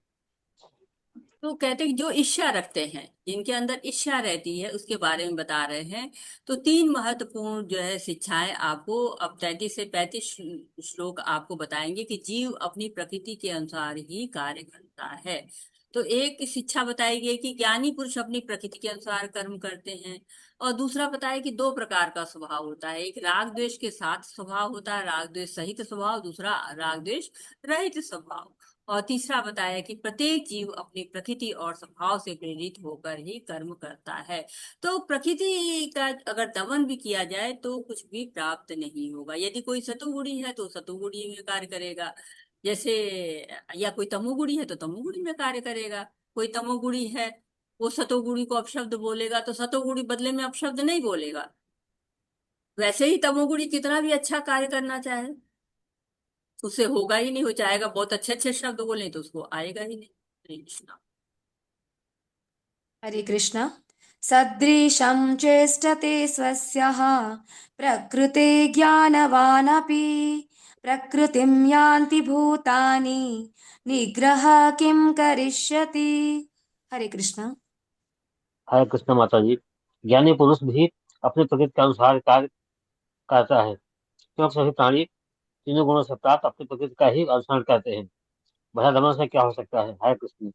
तो कहते हैं कि जो इच्छा रखते हैं, जिनके अंदर इच्छा रहती है, उसके बारे में बता रहे हैं। तो तीन महत्वपूर्ण जो है शिक्षाएं आपको अब 33 से 35 श्लोक आपको बताएंगे कि जीव अपनी प्रकृति के अनुसार ही कार्य करता है। तो एक शिक्षा बताई गई कि ज्ञानी पुरुष अपनी प्रकृति के अनुसार कर्म करते हैं, और दूसरा बताया कि दो प्रकार का स्वभाव होता है, एक राग द्वेष के साथ स्वभाव होता है, राग द्वेष सहित स्वभाव, दूसरा राग द्वेष रहित स्वभाव, और तीसरा बताया कि प्रत्येक जीव अपनी प्रकृति और स्वभाव से प्रेरित होकर ही कर्म करता है। तो प्रकृति का अगर दमन भी किया जाए तो कुछ भी प्राप्त नहीं होगा। यदि कोई सतुगुणी है तो सतुगुणी में कार्य करेगा, जैसे, या कोई तमोगुणी है तो तमोगुणी में कार्य करेगा। कोई तमोगुणी है, वो सतोगुणी को अपशब्द बोलेगा तो सतोगुणी बदले में अपशब्द नहीं बोलेगा। वैसे ही तमोगुणी कितना भी अच्छा कार्य करना चाहे, उसे होगा ही नहीं, हो चाहेगा बहुत अच्छे अच्छे शब्द बोले तो उसको आएगा ही नहीं। हरे कृष्णा। हरे कृष्ण। सदृशं चेष्टते स्वस्यः प्रकृते ज्ञानवानपि प्रकृतिं यान्ति भूतानि निग्रह किं करिष्यति। हरे कृष्ण। हरे कृष्ण माता जी। ज्ञानी पुरुष भी अपनी प्रकृति के अनुसार कार्य करता है, क्योंकि सभी प्राणी तीनों गुणों से प्राप्त अपनी प्रकृति का ही अनुसरण करते हैं। भला दमन से क्या हो सकता है? हरे कृष्ण।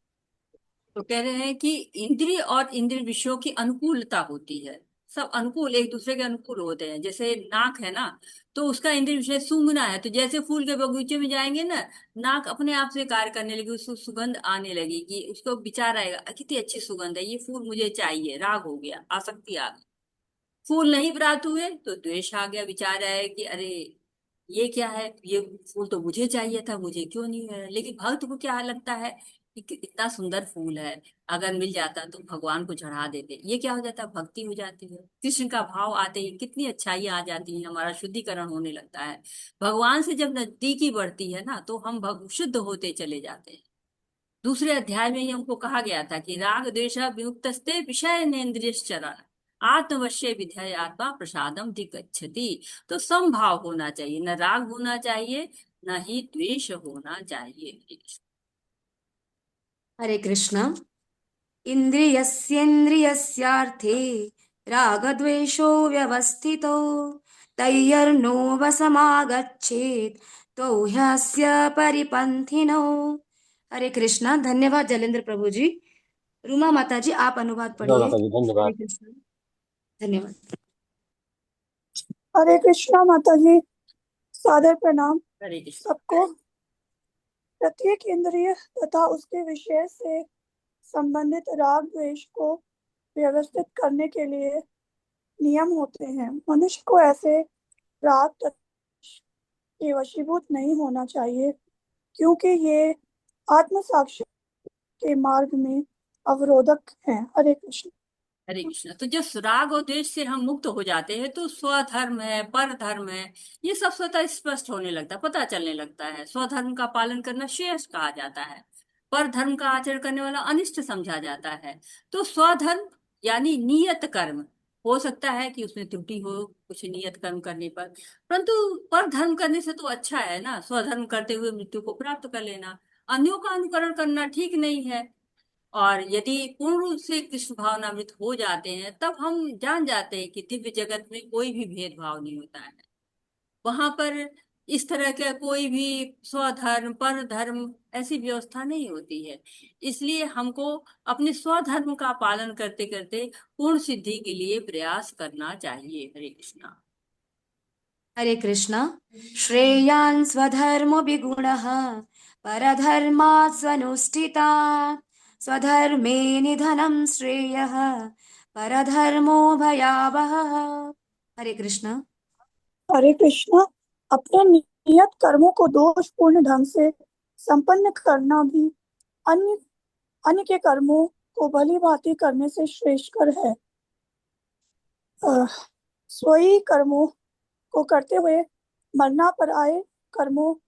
तो कह रहे हैं कि इंद्रिय और इंद्रिय विषयों की अनुकूलता होती है, सब अनुकूल एक दूसरे के अनुकूल होते हैं। जैसे नाक है ना, तो उसका इंद्रिय विषय सूंघना है, तो जैसे फूल के बगीचे में जाएंगे ना, नाक अपने आप से कार्य करने लगी, उसको सुगंध आने लगेगी, उसको विचार आएगा कितनी अच्छी सुगंध है, ये फूल मुझे चाहिए, राग हो गया, आसक्ति आ गई। फूल नहीं प्राप्त हुए तो द्वेष आ गया, विचार आया कि अरे ये क्या है, ये फूल तो मुझे चाहिए था, मुझे क्यों नहीं है। लेकिन भक्त को क्या लगता है कि इतना सुंदर फूल है, अगर मिल जाता तो भगवान को चढ़ा देते, ये क्या हो जाता है, भक्ति हो जाती है। कृष्ण का भाव आते ही कितनी अच्छाई आ जाती है, हमारा शुद्धिकरण होने लगता है। भगवान से जब नजदीकी बढ़ती है ना, तो हम शुद्ध होते चले जाते हैं। दूसरे अध्याय में ही हमको कहा गया था कि राग द्वेष विमुक्तस्ते विषय नेन्द्रियश्चरण आत्मवश्य विधेय आत्मा प्रसादम दिगच्छति। तो समभाव होना चाहिए, न राग होना चाहिए, न ही द्वेष होना चाहिए। हरे कृष्ण। इन्द्रियस्येन्द्रियस्यार्थे रागद्वेषो व्यवस्थितो तैर्नो वसमागच्छेत् तौ ह्यस्य परिपन्थिनो। हरे कृष्णा। धन्यवाद जलेंद्र प्रभु जी। रूमा माता जी आप अनुवाद पढ़िए। माता जी धन्यवाद। हरे कृष्ण। धन्यवाद। हरे कृष्णा माता जी, सादर प्रणाम हरे कृष्ण। सबको। प्रत्येक इंद्रिय तथा उसके विषय से संबंधित राग द्वेष को व्यवस्थित करने के लिए नियम होते हैं। मनुष्य को ऐसे राग के वशीभूत नहीं होना चाहिए, क्योंकि ये आत्म साक्षी के मार्ग में अवरोधक हैं। हरे कृष्ण। हरे कृष्ण। तो जब राग और द्वेष से हम मुक्त हो जाते हैं तो स्वधर्म है, पर धर्म है, ये सब स्वतः स्पष्ट होने लगता है, पता चलने लगता है। स्वधर्म का पालन करना श्रेष्ठ कहा जाता है, पर धर्म का आचरण करने वाला अनिष्ट समझा जाता है। तो स्वधर्म यानी नियत कर्म, हो सकता है कि उसमें त्रुटि हो कुछ नियत कर्म करने पर, परंतु पर धर्म करने से तो अच्छा है ना, स्वधर्म करते हुए मृत्यु को प्राप्त कर लेना। अन्यों का अनुकरण करना ठीक नहीं है। और यदि पूर्ण रूप से कृष्ण भावनामृत हो जाते हैं, तब हम जान जाते हैं कि दिव्य जगत में कोई भी भेदभाव नहीं होता है। वहां पर इस तरह का कोई भी स्वधर्म पर धर्म ऐसी व्यवस्था नहीं होती है। इसलिए हमको अपने स्वधर्म का पालन करते करते पूर्ण सिद्धि के लिए प्रयास करना चाहिए। हरे कृष्णा। हरे कृष्ण। श्रेयान् स्वधर्मो विगुणः परधर्मात् स्वनुष्ठितात् स्वधर्मे निधनं श्रेयः परधर्मो भयावहः। हरे कृष्ण। हरे कृष्ण। अपने नियत कर्मों को दोषपूर्ण ढंग से संपन्न करना भी अन्य अन्य के कर्मों को भली भांति करने से श्रेष्ठकर है। स्वयं कर्मों को करते हुए मरना पराये कर्मों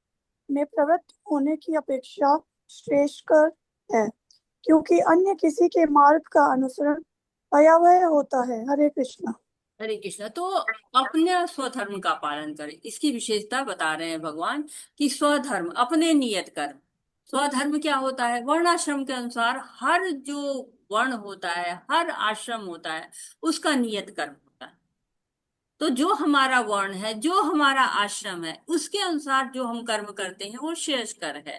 में प्रवृत्त होने की अपेक्षा श्रेष्ठकर है, क्योंकि अन्य किसी के मार्ग का अनुसरण भयावह होता है। हरे कृष्ण। हरे कृष्ण। तो अपने स्वधर्म का पालन करें, इसकी विशेषता बता रहे हैं भगवान कि स्वधर्म अपने नियत कर्म, स्वधर्म क्या होता है? वर्णाश्रम के अनुसार हर जो वर्ण होता है, हर आश्रम होता है, उसका नियत कर्म होता है। तो जो हमारा वर्ण है, जो हमारा आश्रम है, उसके अनुसार जो हम कर्म करते हैं वो श्रेयस्कर है।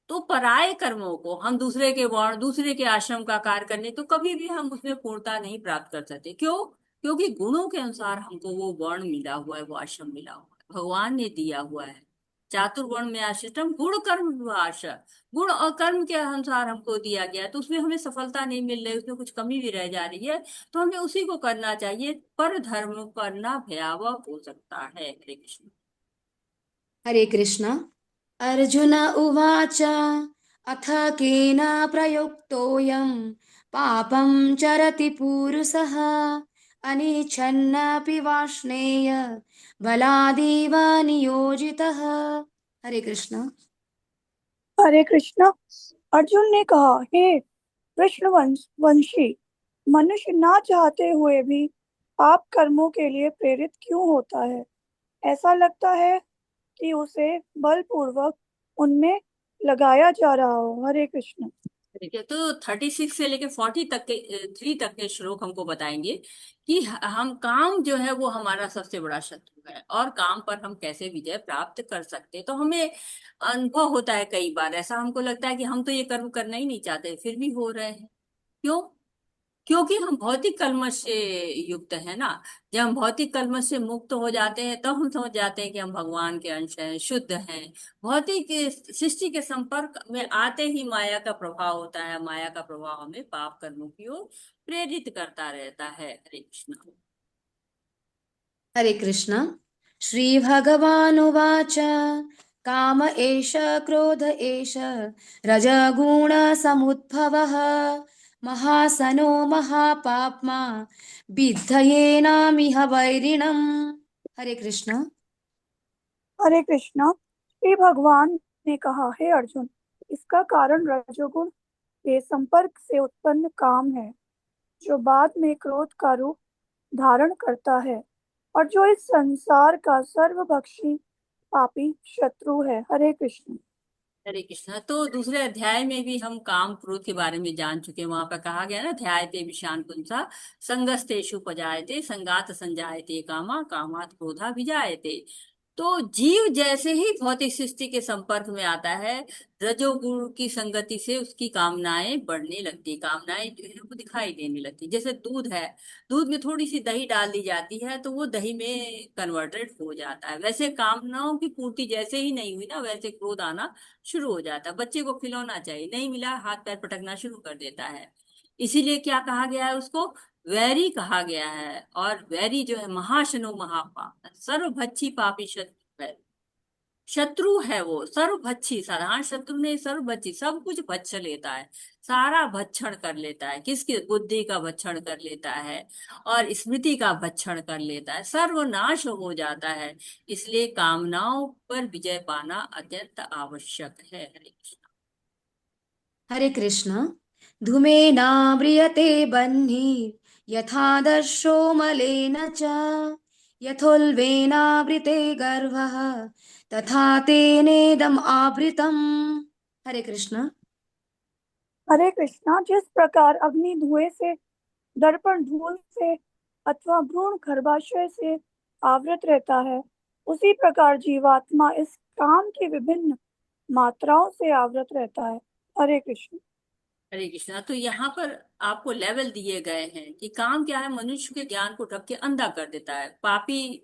तो पराये कर्मों को हम दूसरे के वर्ण, दूसरे के आश्रम का कार्य करने, तो कभी भी हम उसमें पूर्णता नहीं प्राप्त कर सकते। क्यों? क्योंकि गुणों के अनुसार हमको वो वर्ण मिला हुआ है, वो आश्रम मिला हुआ है, भगवान ने दिया हुआ है। चातुर्वर्ण में आश्रितम गुण कर्म विभाष, गुण और कर्म के अनुसार हमको दिया गया है, तो उसमें हमें सफलता नहीं मिल रही, उसमें कुछ कमी भी रह जा रही है, तो हमें उसी को करना चाहिए। पर धर्म करना भयावह हो सकता है। हरे कृष्ण। हरे कृष्ण। अर्जुन उवाच अथ केन प्रयुक्तोऽयं पापं चरति पूरुषः अनिच्छन्नपि वाष्णेय बलादेव नियोजितः। हरे कृष्ण। हरे कृष्ण। अर्जुन ने कहा, हे कृष्ण वंशी, मनुष्य ना चाहते हुए भी पाप कर्मों के लिए प्रेरित क्यों होता है? ऐसा लगता है कि उसे बलपूर्वक उनमें लगाया जा रहा हो। हरे कृष्ण। ठीक है, तो 36 से लेके 40 तक के 3 तक के श्लोक हमको बताएंगे कि हम काम जो है वो हमारा सबसे बड़ा शत्रु है, और काम पर हम कैसे विजय प्राप्त कर सकते हैं। तो हमें अनुभव होता है, कई बार ऐसा हमको लगता है कि हम तो ये कर्म करना ही नहीं चाहते, फिर भी हो रहे हैं। क्यों? क्योंकि हम भौतिक कलमश से युक्त है ना। जब हम भौतिक कलमश से मुक्त हो जाते हैं, तब हम समझ जाते हैं कि हम भगवान के अंश हैं, शुद्ध हैं। भौतिक सृष्टि के संपर्क में आते ही माया का प्रभाव होता है, माया का प्रभाव हमें पाप कर्मों की ओर प्रेरित करता रहता है। हरे कृष्ण। हरे कृष्ण। श्रीभगवानुवाच काम एष क्रोध एष रजगुणसमुद्भवः महासनो महापाप्मा विद्धयेनामिह वैरिणम्। हरे कृष्ण। हरे कृष्ण। श्री भगवान ने कहा, हे अर्जुन, इसका कारण रजोगुण के संपर्क से उत्पन्न काम है, जो बाद में क्रोध का रूप धारण करता है, और जो इस संसार का सर्वभक्षी पापी शत्रु है। हरे कृष्ण। हरे कृष्ण। तो दूसरे अध्याय में भी हम काम क्रोध के बारे में जान चुके हैं। वहां पर कहा गया ना, ध्यायते विषान पुंसा संगस्तेषु पजायते संगात संजायते कामा कामात क्रोधा विजायते। तो जीव जैसे ही भौतिक सृष्टि के संपर्क में आता है, रजोगुण की संगति से उसकी कामनाएं बढ़ने लगती, कामनाएं जो है वो दिखाई देने लगती। जैसे दूध है, दूध में थोड़ी सी दही डाल दी जाती है तो वो दही में कन्वर्टेड हो जाता है। वैसे कामनाओं की पूर्ति जैसे ही नहीं हुई ना, वैसे क्रोध आना शुरू हो जाता है। बच्चे को खिलौना चाहिए, नहीं मिला हाथ पैर पटकना शुरू कर देता है। इसीलिए क्या कहा गया है उसको? वैरी कहा गया है। और वैरी जो है महाशनो महापाप, सर्वभक्षी पापी शत्रु है। शत्रु है वो, सर्वभक्षी, साधारण शत्रु नहीं, सर्वभक्षी, सब कुछ भक्ष लेता है, सारा भक्षण कर लेता है। किसकी? बुद्धि का भक्षण कर लेता है, और स्मृति का भक्षण कर लेता है, सर्वनाश हो जाता है। इसलिए कामनाओं पर विजय पाना अत्यंत आवश्यक है। हरे कृष्ण। हरे कृष्ण। धूमेनाव्रियते बह्निः यथादर्शो मलेन च यथोल्बेनावृते गर्भः तथा तेनेदम् आवृतम्। हरे कृष्ण। हरे कृष्णा। जिस प्रकार अग्नि धुएं से, दर्पण धूल से अथवा भ्रूण गर्भाशय से आवृत रहता है, उसी प्रकार जीवात्मा इस काम की विभिन्न मात्राओं से आवृत रहता है। हरे कृष्ण। हरे कृष्णा। तो यहाँ पर आपको लेवल दिए गए हैं कि काम क्या है, मनुष्य के ज्ञान को ढक के अंधा कर देता है। पापी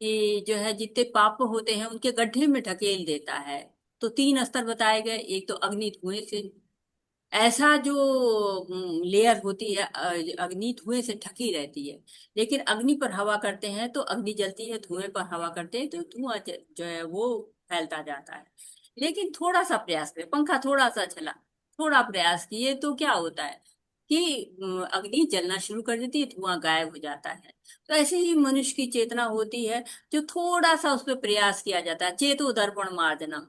ये जो है, जितने पाप होते हैं उनके गड्ढे में ढकेल देता है। तो 3 स्तर बताए गए। एक तो अग्नि धुएं से, ऐसा जो लेयर होती है, अग्नि धुएं से ढकी रहती है। लेकिन अग्नि पर हवा करते हैं तो अग्नि जलती है, धुएं पर हवा करते हैं तो धुआं जो है वो फैलता जाता है। लेकिन थोड़ा सा प्रयास करें, पंखा थोड़ा सा चला, थोड़ा प्रयास किए तो क्या होता है कि अग्नि जलना शुरू कर देती है, धुआं गायब हो जाता है। तो ऐसे ही मनुष्य की चेतना होती है, जो थोड़ा सा उस पर प्रयास किया जाता है। चेतो दर्पण मार्जना,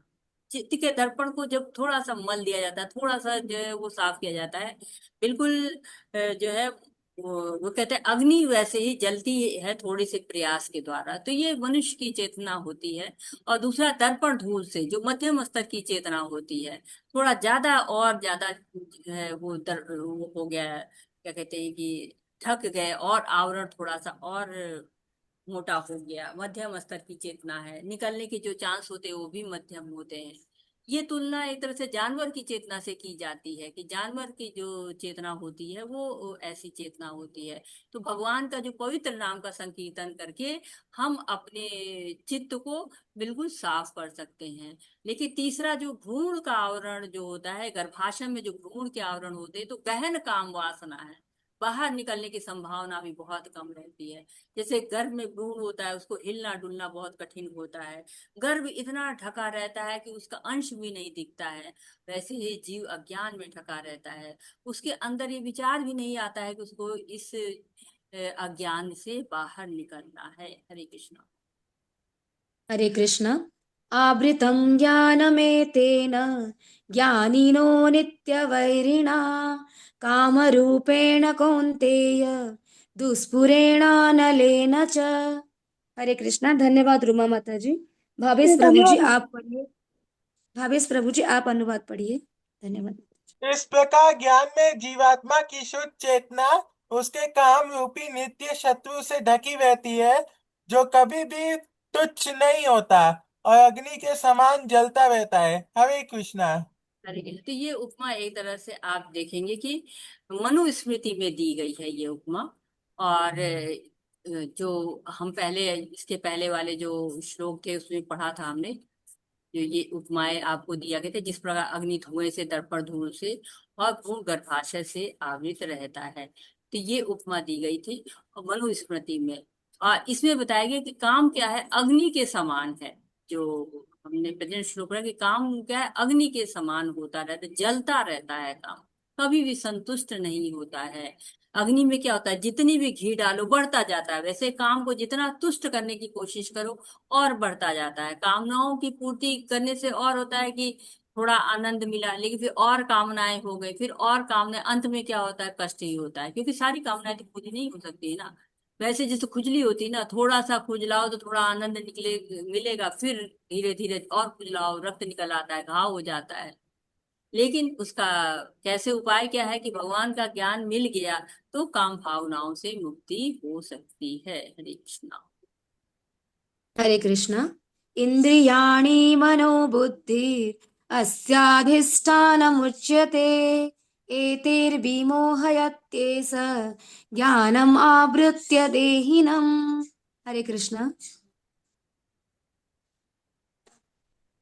चित्त के दर्पण को जब थोड़ा सा मल दिया जाता है, थोड़ा सा जो है वो साफ किया जाता है, बिल्कुल जो है वो कहते हैं अग्नि वैसे ही जलती है थोड़े से प्रयास के द्वारा, तो ये मनुष्य की चेतना होती है। और दूसरा दर्पण धूल से जो मध्यम स्तर की चेतना होती है, थोड़ा ज्यादा और ज्यादा जो है वो हो गया है, क्या कहते हैं कि थक गए और आवरण थोड़ा सा और मोटा हो गया, मध्यम स्तर की चेतना है, निकलने के जो चांस होते हैं वो भी मध्यम होते हैं। ये तुलना एक तरह से जानवर की चेतना से की जाती है कि जानवर की जो चेतना होती है वो ऐसी चेतना होती है। तो भगवान का जो पवित्र नाम का संकीर्तन करके हम अपने चित्त को बिल्कुल साफ कर सकते हैं। लेकिन तीसरा जो भ्रूण का आवरण जो होता है, गर्भाशय में जो भ्रूण के आवरण होते हैं, तो गहन काम वासना है, बाहर निकलने की संभावना भी बहुत कम रहती है। जैसे गर्भ में भ्रूण होता है, उसको हिलना डुलना बहुत कठिन होता है, गर्भ इतना ढका रहता है कि उसका अंश भी नहीं दिखता है। वैसे ही जीव अज्ञान में ढका रहता है, उसके अंदर ये विचार भी नहीं आता है कि उसको इस अज्ञान से बाहर निकलना है। हरे कृष्णा। हरे कृष्ण। आवृतं ज्ञानमेतेन ज्ञानिनो नित्यवैरिणा कामरूपेण कौन्तेय दुष्पुरेणानलेन च। हरे कृष्णा। धन्यवाद रुमा माता जी। भावेश प्रभु जी धन्यवाद। आप पढ़िए। भावेश प्रभु जी आप अनुवाद पढ़िए। धन्यवाद। इस प्रकार ज्ञान में जीवात्मा की शुद्ध चेतना उसके काम रूपी नित्य शत्रु से ढकी रहती है, जो कभी भी तुच्छ नहीं होता और अग्नि के समान जलता रहता है। हरे कृष्णा। तो ये उपमा एक तरह से आप देखेंगे कि मनुस्मृति में दी गई है ये उपमा। और जो हम पहले इसके पहले वाले जो श्लोक थे उसमें पढ़ा था हमने, जो ये उपमाएं आपको दिया गया था, जिस प्रकार अग्नि धुएं से, दर्पण धूल से और भ्रूण गर्भाशय से आवृत रहता है, तो ये उपमा दी गई थी और मनुस्मृति में। और इसमें बताया गया कि काम क्या है, अग्नि के समान है। जो हमने प्रेजेंट श्लोक पढ़ा कि काम क्या है, अग्नि के समान होता रहता है, जलता रहता है काम, कभी भी संतुष्ट नहीं होता है। अग्नि में क्या होता है, जितनी भी घी डालो बढ़ता जाता है, वैसे काम को जितना तुष्ट करने की कोशिश करो और बढ़ता जाता है। कामनाओं की पूर्ति करने से और होता है कि थोड़ा आनंद मिला, लेकिन फिर और कामनाएं हो गई, फिर और कामनाएं, अंत में क्या होता है, कष्ट ही होता है, क्योंकि सारी कामनाएं तो पूरी नहीं हो सकती है ना। वैसे जैसे खुजली होती है ना, थोड़ा सा खुजलाओ तो थोड़ा आनंद निकले मिलेगा, फिर धीरे धीरे और खुजलाओ, रक्त निकल आता है, घाव हो जाता है। लेकिन उसका कैसे उपाय क्या है कि भगवान का ज्ञान मिल गया तो काम भावनाओं से मुक्ति हो सकती है। हरे कृष्णा। हरे कृष्ण। इन्द्रियाणि मनोबुद्धिः अस्याधिष्ठानमुच्यते एतैर्विमोहयत्येष ज्ञानम् आवृत्य देहिनम्। हरे कृष्ण।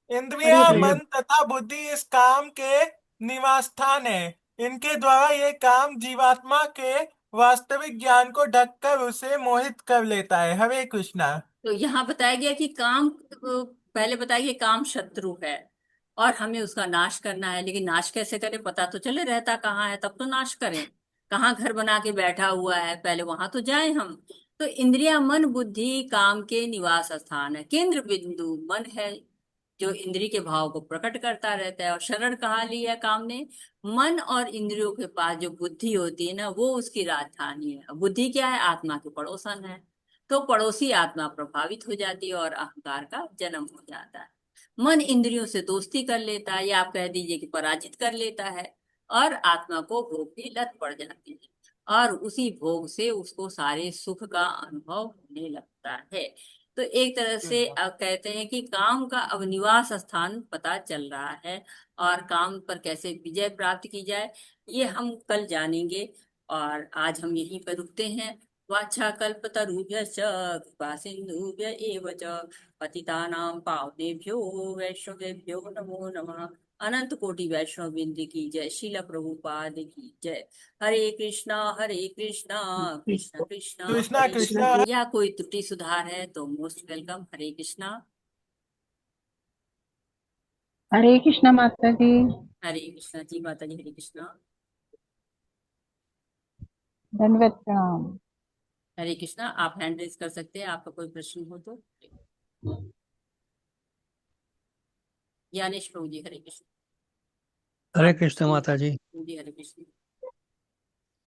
इंद्रिया, पढ़िए मन प्रभु। तथा बुद्धि इस काम के निवास स्थान है। इनके द्वारा ये काम जीवात्मा के वास्तविक ज्ञान को ढककर उसे मोहित कर लेता है। हरे कृष्णा। तो यहाँ बताया गया कि काम, पहले बताया कि काम शत्रु है और हमें उसका नाश करना है, लेकिन नाश कैसे करें, पता तो चले रहता कहाँ है, तब तो नाश करें। कहाँ घर बना के बैठा हुआ है, पहले वहां तो जाए हम। तो इंद्रिया, मन, बुद्धि काम के निवास स्थान है। केंद्र बिंदु मन है, जो इंद्रिय के भाव को प्रकट करता रहता है। और शरण कहाँ ली है काम ने, मन और इंद्रियों के पास जो बुद्धि होती है ना, वो उसकी राजधानी है। बुद्धि क्या है, आत्मा के पड़ोसन है, तो पड़ोसी आत्मा प्रभावित हो जाती है और अहंकार का जन्म हो जाता है। मन इंद्रियों से दोस्ती कर लेता है, या आप कह दीजिए कि पराजित कर लेता है, और आत्मा को भोग की लत पड़ जाती है, और उसी भोग से उसको सारे सुख का अनुभव होने लगता है। तो एक तरह से अब कहते हैं कि काम का अब निवास स्थान पता चल रहा है, और काम पर कैसे विजय प्राप्त की जाए ये हम कल जानेंगे। और आज हम यहीं पर रुकते हैं। वाछाकल्पतरुभ्यश्च कृपासिन्धुभ्य एव च पतितानां पावनेभ्यो वैष्णवेभ्यो नमो नमः। अनंत कोटि वैष्णव वृंद की जय। शील प्रभुपाद की जय। हरे कृष्णा कृष्णा कृष्णा कृष्णा हरे कृष्णा। हरे। या कोई त्रुटि सुधार है तो मोस्ट वेलकम। हरे कृष्णा। हरे कृष्णा माता जी। हरे कृष्णा जी। माता जी हरे कृष्णा। धन्यवाद प्रणाम। हरे कृष्णा। आप हैंड रेज कर सकते हैं, आपका कोई प्रश्न हो तो। ज्ञानेश प्रभु जी हरे कृष्ण। हरे आप कृष्ण माता जी। जी हरे कृष्ण।